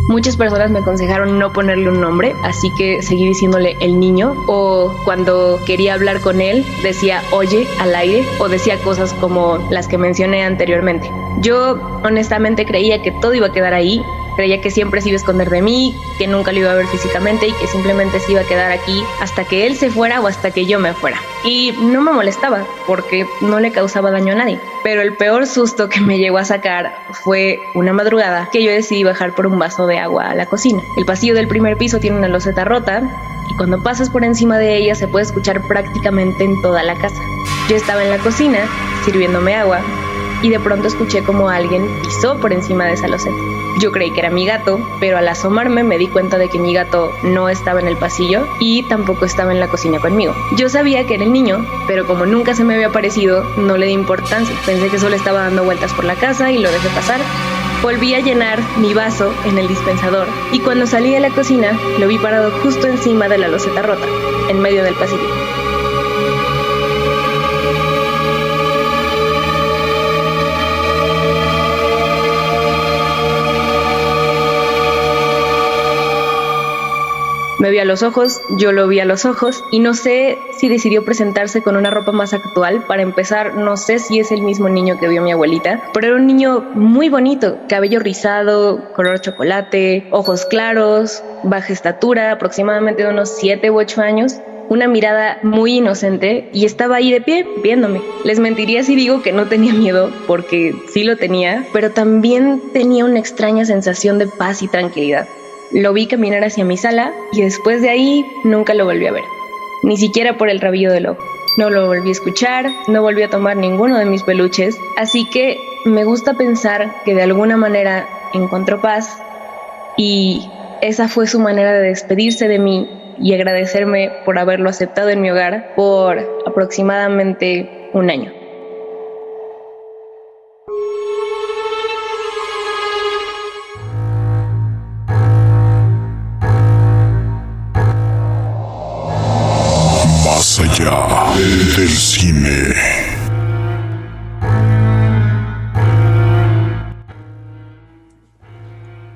Muchas personas me aconsejaron no ponerle un nombre, así que seguí diciéndole el niño, o cuando quería hablar con él decía oye al aire o decía cosas como las que mencioné anteriormente. Yo honestamente creía que todo iba a quedar ahí, creía que siempre se iba a esconder de mí, que nunca lo iba a ver físicamente y que simplemente se iba a quedar aquí hasta que él se fuera o hasta que yo me fuera. Y no me molestaba porque no le causaba daño a nadie. Pero el peor susto que me llegó a sacar fue una madrugada que yo decidí bajar por un vaso de agua a la cocina. El pasillo del primer piso tiene una loseta rota y cuando pasas por encima de ella se puede escuchar prácticamente en toda la casa. Yo estaba en la cocina sirviéndome agua y de pronto escuché como alguien pisó por encima de esa loseta. Yo creí que era mi gato, pero al asomarme me di cuenta de que mi gato no estaba en el pasillo y tampoco estaba en la cocina conmigo. Yo sabía que era el niño, pero como nunca se me había aparecido, no le di importancia. Pensé que solo estaba dando vueltas por la casa y lo dejé pasar. Volví a llenar mi vaso en el dispensador y cuando salí de la cocina lo vi parado justo encima de la loseta rota, en medio del pasillo. Me vio a los ojos, yo lo vi a los ojos y no sé si decidió presentarse con una ropa más actual. Para empezar, no sé si es el mismo niño que vio mi abuelita, pero era un niño muy bonito, cabello rizado, color chocolate, ojos claros, baja estatura, aproximadamente de unos 7 u 8 años. Una mirada muy inocente y estaba ahí de pie viéndome. Les mentiría si digo que no tenía miedo, porque sí lo tenía, pero también tenía una extraña sensación de paz y tranquilidad. Lo vi caminar hacia mi sala y después de ahí nunca lo volví a ver, ni siquiera por el rabillo del ojo. No lo volví a escuchar, no volví a tomar ninguno de mis peluches, así que me gusta pensar que de alguna manera encontró paz y esa fue su manera de despedirse de mí y agradecerme por haberlo aceptado en mi hogar por aproximadamente 1 año. Más allá del cine.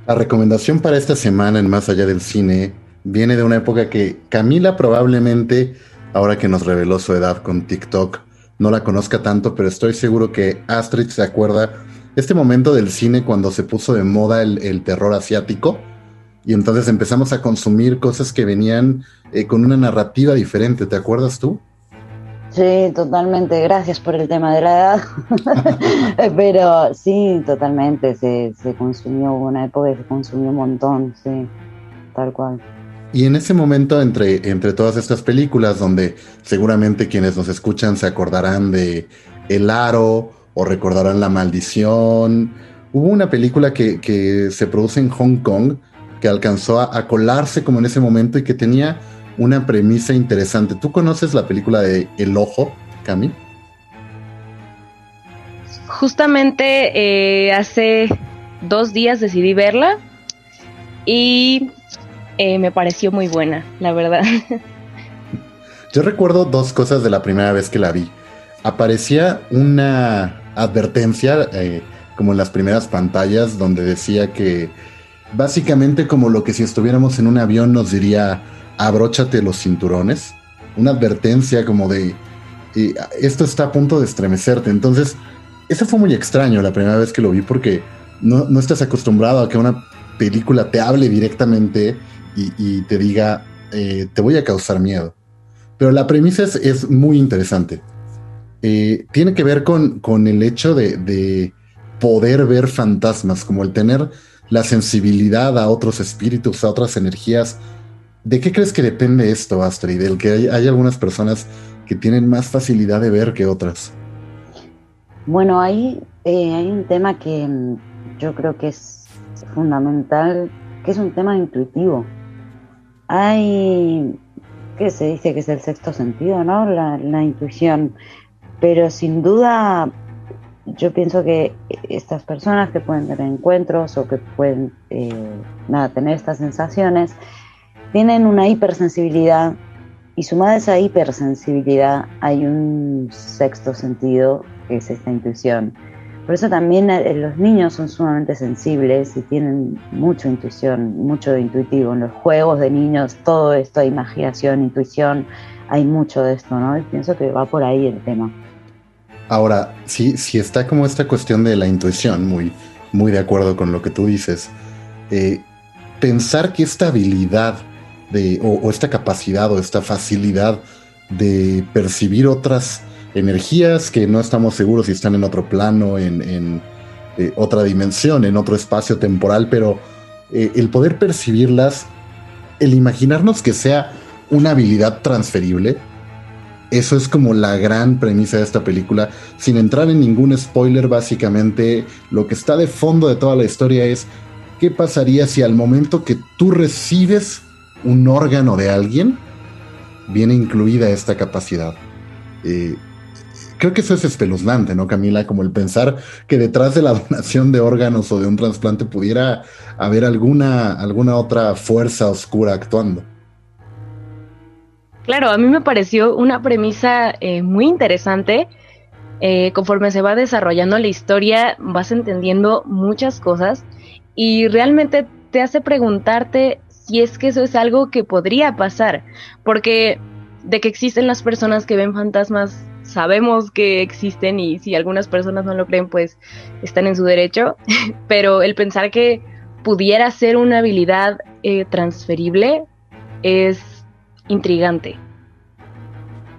La recomendación para esta semana en Más Allá del Cine viene de una época que Camila probablemente, ahora que nos reveló su edad con TikTok, no la conozca tanto, pero estoy seguro que Astrid se acuerda este momento del cine cuando se puso de moda el terror asiático y entonces empezamos a consumir cosas que venían con una narrativa diferente. ¿Te acuerdas tú? Sí, totalmente. Gracias por el tema de la edad. Pero sí, totalmente. Se consumió, hubo una época que se consumió un montón, sí, tal cual. Y en ese momento, entre todas estas películas, donde seguramente quienes nos escuchan se acordarán de El Aro o recordarán La Maldición, hubo una película que se produce en Hong Kong que alcanzó a colarse como en ese momento y que tenía una premisa interesante. ¿Tú conoces la película de El Ojo, Cami? Justamente hace 2 días decidí verla y me pareció muy buena, la verdad. Yo recuerdo 2 cosas de la primera vez que la vi. Aparecía una advertencia, como en las primeras pantallas, donde decía que básicamente como lo que si estuviéramos en un avión nos diría abróchate los cinturones. Una advertencia como de esto está a punto de estremecerte. Entonces, eso fue muy extraño la primera vez que lo vi porque no estás acostumbrado a que una película te hable directamente y te diga te voy a causar miedo. Pero la premisa es muy interesante. Tiene que ver con el hecho de poder ver fantasmas, como el tener la sensibilidad a otros espíritus, a otras energías. ¿De qué crees que depende esto, Astrid? Del que hay algunas personas que tienen más facilidad de ver que otras. Bueno, ahí hay un tema que yo creo que es fundamental, que es un tema intuitivo. Hay, que se dice que es el sexto sentido, ¿no? La intuición. Pero sin duda, yo pienso que estas personas que pueden tener encuentros o que pueden tener estas sensaciones, tienen una hipersensibilidad y sumada a esa hipersensibilidad hay un sexto sentido que es esta intuición. Por eso también los niños son sumamente sensibles y tienen mucha intuición, mucho de intuitivo. En los juegos de niños, todo esto hay imaginación, intuición, hay mucho de esto, ¿no? Y pienso que va por ahí el tema. Ahora, sí está como esta cuestión de la intuición, muy, muy de acuerdo con lo que tú dices. Pensar que esta habilidad o esta capacidad o esta facilidad de percibir otras energías que no estamos seguros si están en otro plano, en otra dimensión, en otro espacio temporal, pero el poder percibirlas, el imaginarnos que sea una habilidad transferible, eso es como la gran premisa de esta película. Sin entrar en ningún spoiler, básicamente lo que está de fondo de toda la historia es ¿qué pasaría si al momento que tú recibes un órgano de alguien viene incluida esta capacidad? Creo que eso es espeluznante, ¿no, Camila? Como el pensar que detrás de la donación de órganos o de un trasplante pudiera haber alguna otra fuerza oscura actuando. Claro, a mí me pareció una premisa muy interesante. Conforme se va desarrollando la historia, vas entendiendo muchas cosas y realmente te hace preguntarte si es que eso es algo que podría pasar, porque de que existen las personas que ven fantasmas, sabemos que existen y si algunas personas no lo creen, pues están en su derecho, pero el pensar que pudiera ser una habilidad transferible es intrigante.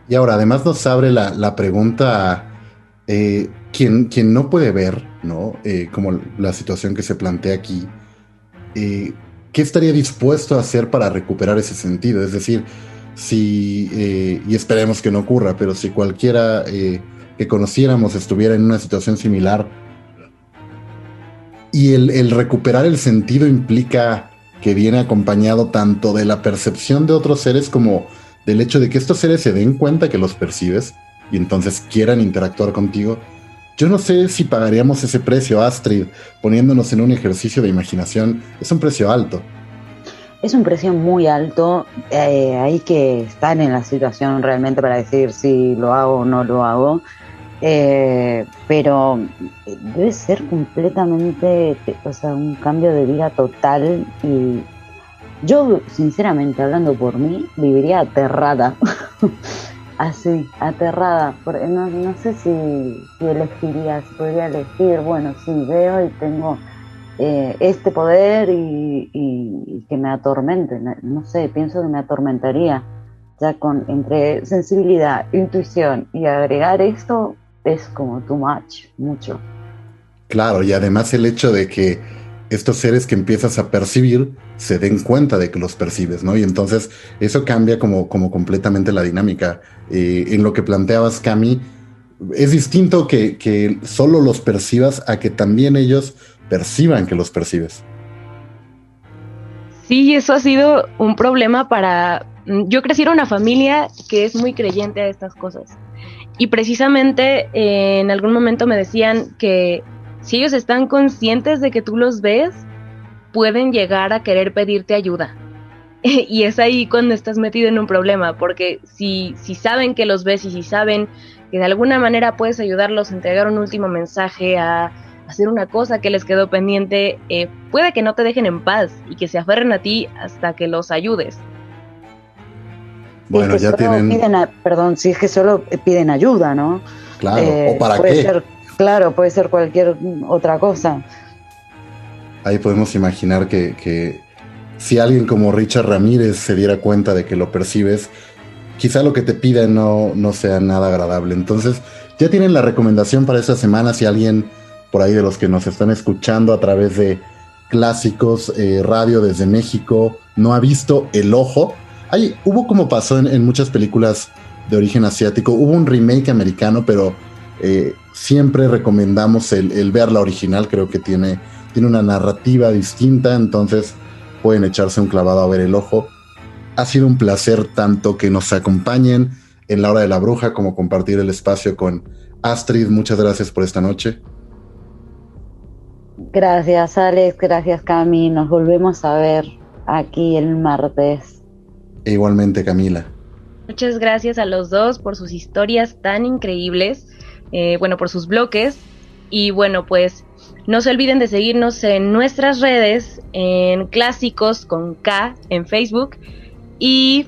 Y ahora, además nos abre la pregunta, quien no puede ver, ¿no? Como la situación que se plantea aquí, ¿qué estaría dispuesto a hacer para recuperar ese sentido? Es decir, si, y esperemos que no ocurra, pero si cualquiera que conociéramos estuviera en una situación similar, y el recuperar el sentido implica que viene acompañado tanto de la percepción de otros seres como del hecho de que estos seres se den cuenta que los percibes y entonces quieran interactuar contigo. Yo no sé si pagaríamos ese precio, Astrid, poniéndonos en un ejercicio de imaginación. Es un precio alto. Es un precio muy alto. Hay que estar en la situación realmente para decir si lo hago o no lo hago. Pero debe ser completamente, o sea, un cambio de vida total. Y yo, sinceramente, hablando por mí, viviría aterrada. Así, aterrada. No sé si elegiría, si podría elegir. Bueno, sí, veo y tengo este poder y que me atormente. No sé, pienso que me atormentaría. Ya entre sensibilidad, intuición y agregar esto es como too much, mucho. Claro, y además el hecho de que estos seres que empiezas a percibir se den cuenta de que los percibes, ¿no? Y entonces eso cambia como completamente la dinámica. En lo que planteabas, Cami, es distinto que solo los percibas a que también ellos perciban que los percibes. Sí, eso ha sido un problema yo crecí en una familia que es muy creyente a estas cosas. Y precisamente en algún momento me decían que si ellos están conscientes de que tú los ves, pueden llegar a querer pedirte ayuda. Y es ahí cuando estás metido en un problema, porque si saben que los ves y si saben que de alguna manera puedes ayudarlos a entregar un último mensaje, a hacer una cosa que les quedó pendiente, puede que no te dejen en paz y que se aferren a ti hasta que los ayudes. Bueno, ya tienen... si es que solo piden ayuda, ¿no? Claro, ¿o para qué? Puede ser cualquier otra cosa. Ahí podemos imaginar que si alguien como Richard Ramírez se diera cuenta de que lo percibes, quizá lo que te pida no sea nada agradable. Entonces, ya tienen la recomendación para esta semana. Si alguien por ahí de los que nos están escuchando a través de Clásicos Radio desde México no ha visto El Ojo, hubo, como pasó en muchas películas de origen asiático, hubo un remake americano, pero siempre recomendamos el ver la original. Creo que tiene una narrativa distinta, entonces pueden echarse un clavado a ver El Ojo. Ha sido un placer tanto que nos acompañen en La Hora de la Bruja como compartir el espacio con Astrid. Muchas gracias por esta noche. Gracias, Alex, gracias, Cami. Nos volvemos a ver aquí el martes. E igualmente, Camila. Muchas gracias a los dos por sus historias tan increíbles, por sus bloques. Y bueno, pues no se olviden de seguirnos en nuestras redes, en Clásicos con K en Facebook, y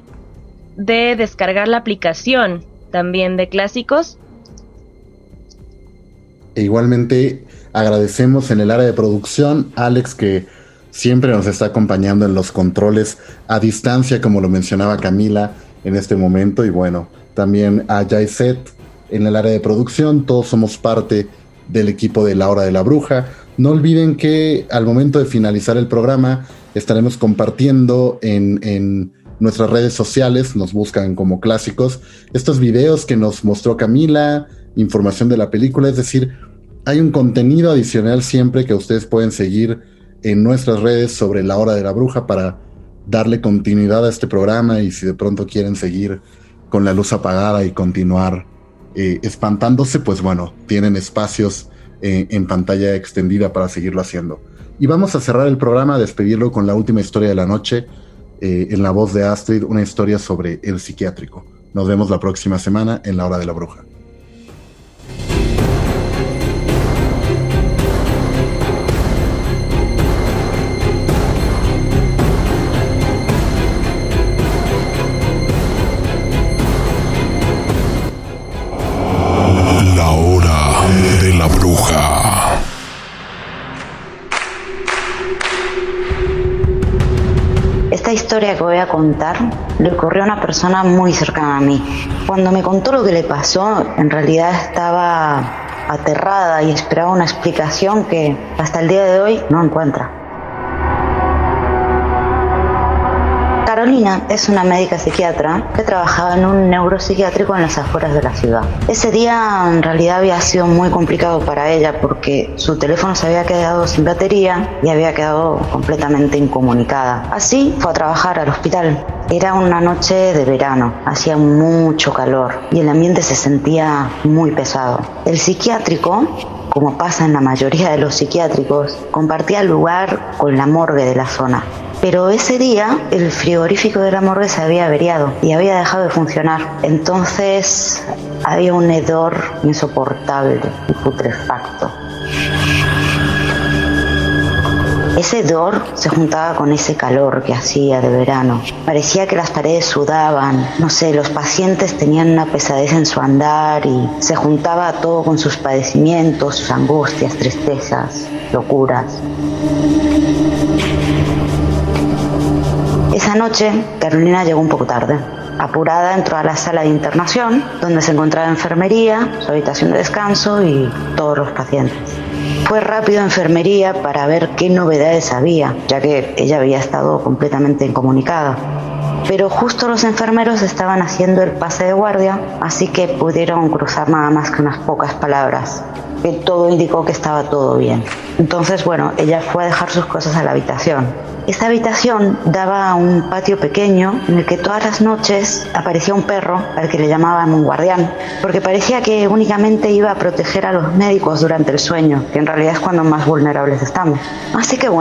de descargar la aplicación también de Clásicos. E igualmente agradecemos en el área de producción a Alex, que siempre nos está acompañando en los controles a distancia, como lo mencionaba Camila en este momento. Y bueno, también a Jaiset en el área de producción. Todos somos parte del equipo de La Hora de la Bruja. No olviden que al momento de finalizar el programa estaremos compartiendo en nuestras redes sociales, nos buscan como Clásicos, estos videos que nos mostró Camila, información de la película. Es decir, hay un contenido adicional siempre que ustedes pueden seguir en nuestras redes sobre La Hora de la Bruja para darle continuidad a este programa, y si de pronto quieren seguir con la luz apagada y continuar espantándose, pues bueno, tienen espacios en pantalla extendida para seguirlo haciendo. Y vamos a cerrar el programa, a despedirlo con la última historia de la noche, en la voz de Astrid, una historia sobre el psiquiátrico. Nos vemos la próxima semana en La Hora de la Bruja. La Hora de la Bruja. Esta historia que voy a contar le ocurrió a una persona muy cercana a mí. Cuando me contó lo que le pasó, en realidad estaba aterrada y esperaba una explicación que hasta el día de hoy no encuentra. Carolina es una médica psiquiatra que trabajaba en un neuropsiquiátrico en las afueras de la ciudad. Ese día en realidad había sido muy complicado para ella porque su teléfono se había quedado sin batería y había quedado completamente incomunicada. Así fue a trabajar al hospital. Era una noche de verano, hacía mucho calor y el ambiente se sentía muy pesado. El psiquiátrico, como pasa en la mayoría de los psiquiátricos, compartía lugar con la morgue de la zona. Pero ese día el frigorífico de la morgue se había averiado y había dejado de funcionar. Entonces había un hedor insoportable y putrefacto. Ese hedor se juntaba con ese calor que hacía de verano. Parecía que las paredes sudaban, no sé, los pacientes tenían una pesadez en su andar y se juntaba todo con sus padecimientos, sus angustias, tristezas, locuras. Esa noche, Carolina llegó un poco tarde. Apurada entró a la sala de internación, donde se encontraba enfermería, su habitación de descanso y todos los pacientes. Fue rápido a enfermería para ver qué novedades había, ya que ella había estado completamente incomunicada. Pero justo los enfermeros estaban haciendo el pase de guardia, así que pudieron cruzar nada más que unas pocas palabras, que todo indicó que estaba todo bien. Entonces, ella fue a dejar sus cosas a la habitación. Esta habitación daba a un patio pequeño en el que todas las noches aparecía un perro al que le llamaban un guardián, porque parecía que únicamente iba a proteger a los médicos durante el sueño, que en realidad es cuando más vulnerables estamos. Así que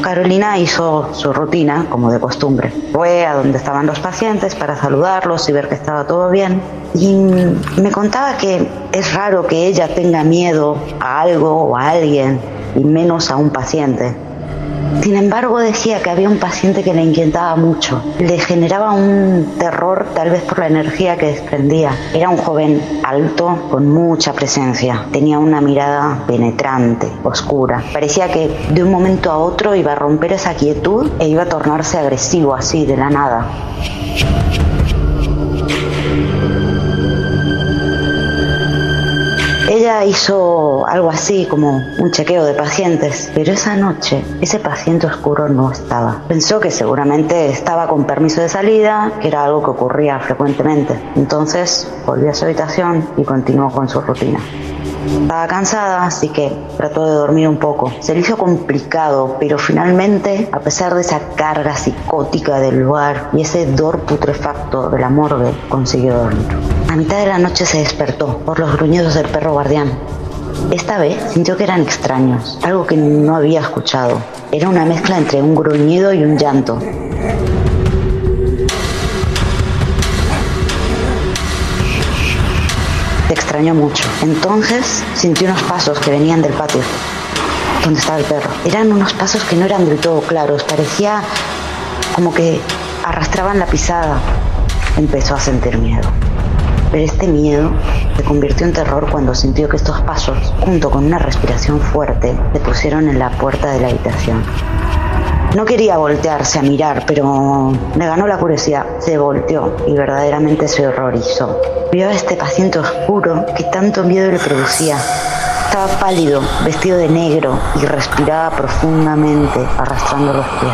Carolina hizo su rutina como de costumbre. Fue a donde estaban los pacientes para saludarlos y ver que estaba todo bien. Y me contaba que es raro que ella tenga miedo a algo o a alguien, y menos a un paciente. Sin embargo, decía que había un paciente que le inquietaba mucho. Le generaba un terror, tal vez por la energía que desprendía. Era un joven alto, con mucha presencia. Tenía una mirada penetrante, oscura. Parecía que de un momento a otro iba a romper esa quietud e iba a tornarse agresivo así, de la nada. Ella hizo algo así como un chequeo de pacientes, pero esa noche ese paciente oscuro no estaba. Pensó que seguramente estaba con permiso de salida, que era algo que ocurría frecuentemente. Entonces volvió a su habitación y continuó con su rutina. Estaba cansada, así que trató de dormir un poco. Se le hizo complicado, pero finalmente, a pesar de esa carga psicótica del lugar y ese hedor putrefacto de la morgue, consiguió dormir. A mitad de la noche se despertó por los gruñidos del perro guardián. Esta vez sintió que eran extraños, algo que no había escuchado. Era una mezcla entre un gruñido y un llanto. Se extrañó mucho. Entonces sintió unos pasos que venían del patio, donde estaba el perro. Eran unos pasos que no eran del todo claros. Parecía como que arrastraban la pisada. Empezó a sentir miedo. Pero este miedo se convirtió en terror cuando sintió que estos pasos, junto con una respiración fuerte, le pusieron en la puerta de la habitación. No quería voltearse a mirar, pero le ganó la curiosidad. Se volteó y verdaderamente se horrorizó. Vio a este paciente oscuro que tanto miedo le producía. Estaba pálido, vestido de negro y respiraba profundamente, arrastrando los pies.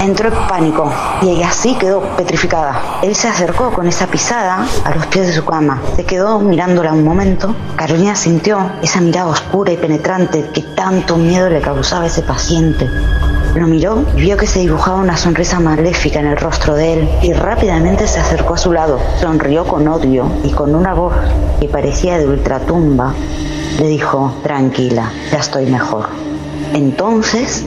Entró en pánico y así quedó petrificada. Él se acercó con esa pisada a los pies de su cama. Se quedó mirándola un momento. Carolina sintió esa mirada oscura y penetrante que tanto miedo le causaba a ese paciente. Lo miró y vio que se dibujaba una sonrisa maléfica en el rostro de él y rápidamente se acercó a su lado. Sonrió con odio y con una voz que parecía de ultratumba le dijo: tranquila, ya estoy mejor. Entonces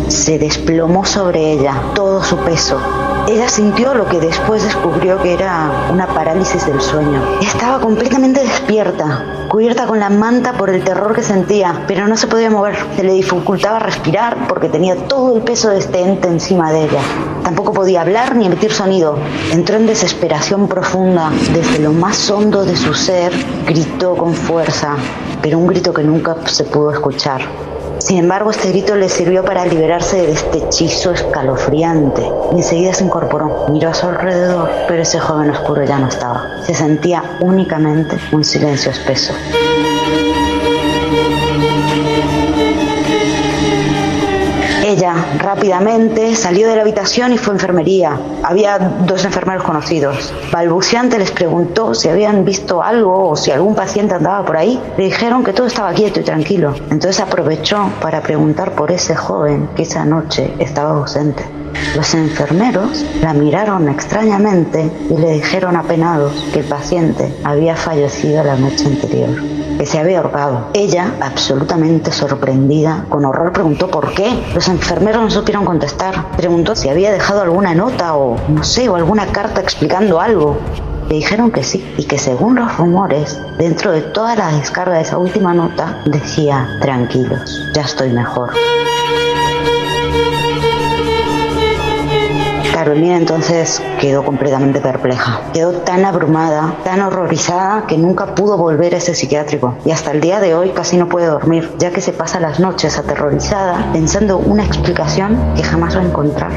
se desplomó sobre ella todo su peso. Ella sintió lo que después descubrió que era una parálisis del sueño. Estaba completamente despierta, cubierta con la manta por el terror que sentía, pero no se podía mover. Se le dificultaba respirar porque tenía todo el peso de este ente encima de ella. Tampoco podía hablar ni emitir sonido. Entró en desesperación profunda. Desde lo más hondo de su ser, gritó con fuerza, pero un grito que nunca se pudo escuchar. Sin embargo, este grito le sirvió para liberarse de este hechizo escalofriante. Enseguida se incorporó, miró a su alrededor, pero ese joven oscuro ya no estaba. Se sentía únicamente un silencio espeso. Ella rápidamente salió de la habitación y fue a enfermería. Había 2 enfermeros conocidos. Balbuceante les preguntó si habían visto algo o si algún paciente andaba por ahí. Le dijeron que todo estaba quieto y tranquilo. Entonces aprovechó para preguntar por ese joven que esa noche estaba ausente. Los enfermeros la miraron extrañamente y le dijeron apenados que el paciente había fallecido la noche anterior, que se había ahorcado. Ella, absolutamente sorprendida, con horror preguntó por qué. Los enfermeros no supieron contestar. Preguntó si había dejado alguna nota o, no sé, o alguna carta explicando algo. Le dijeron que sí, y que según los rumores, dentro de toda la descarga de esa última nota, decía: tranquilos, ya estoy mejor. Carolina entonces quedó completamente perpleja. Quedó tan abrumada, tan horrorizada, que nunca pudo volver a ese psiquiátrico. Y hasta el día de hoy casi no puede dormir, ya que se pasa las noches aterrorizada, pensando una explicación que jamás va a encontrar.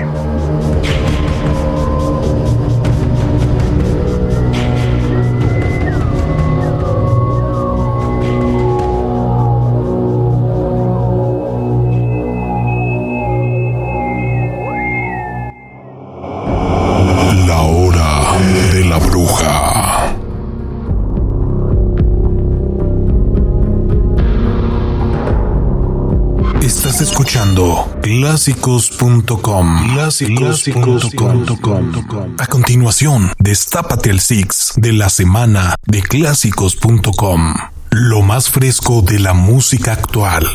La hora de la bruja. Estás escuchando clásicos.com. A continuación, destápate el Six de la semana de clásicos.com. Lo más fresco de la música actual.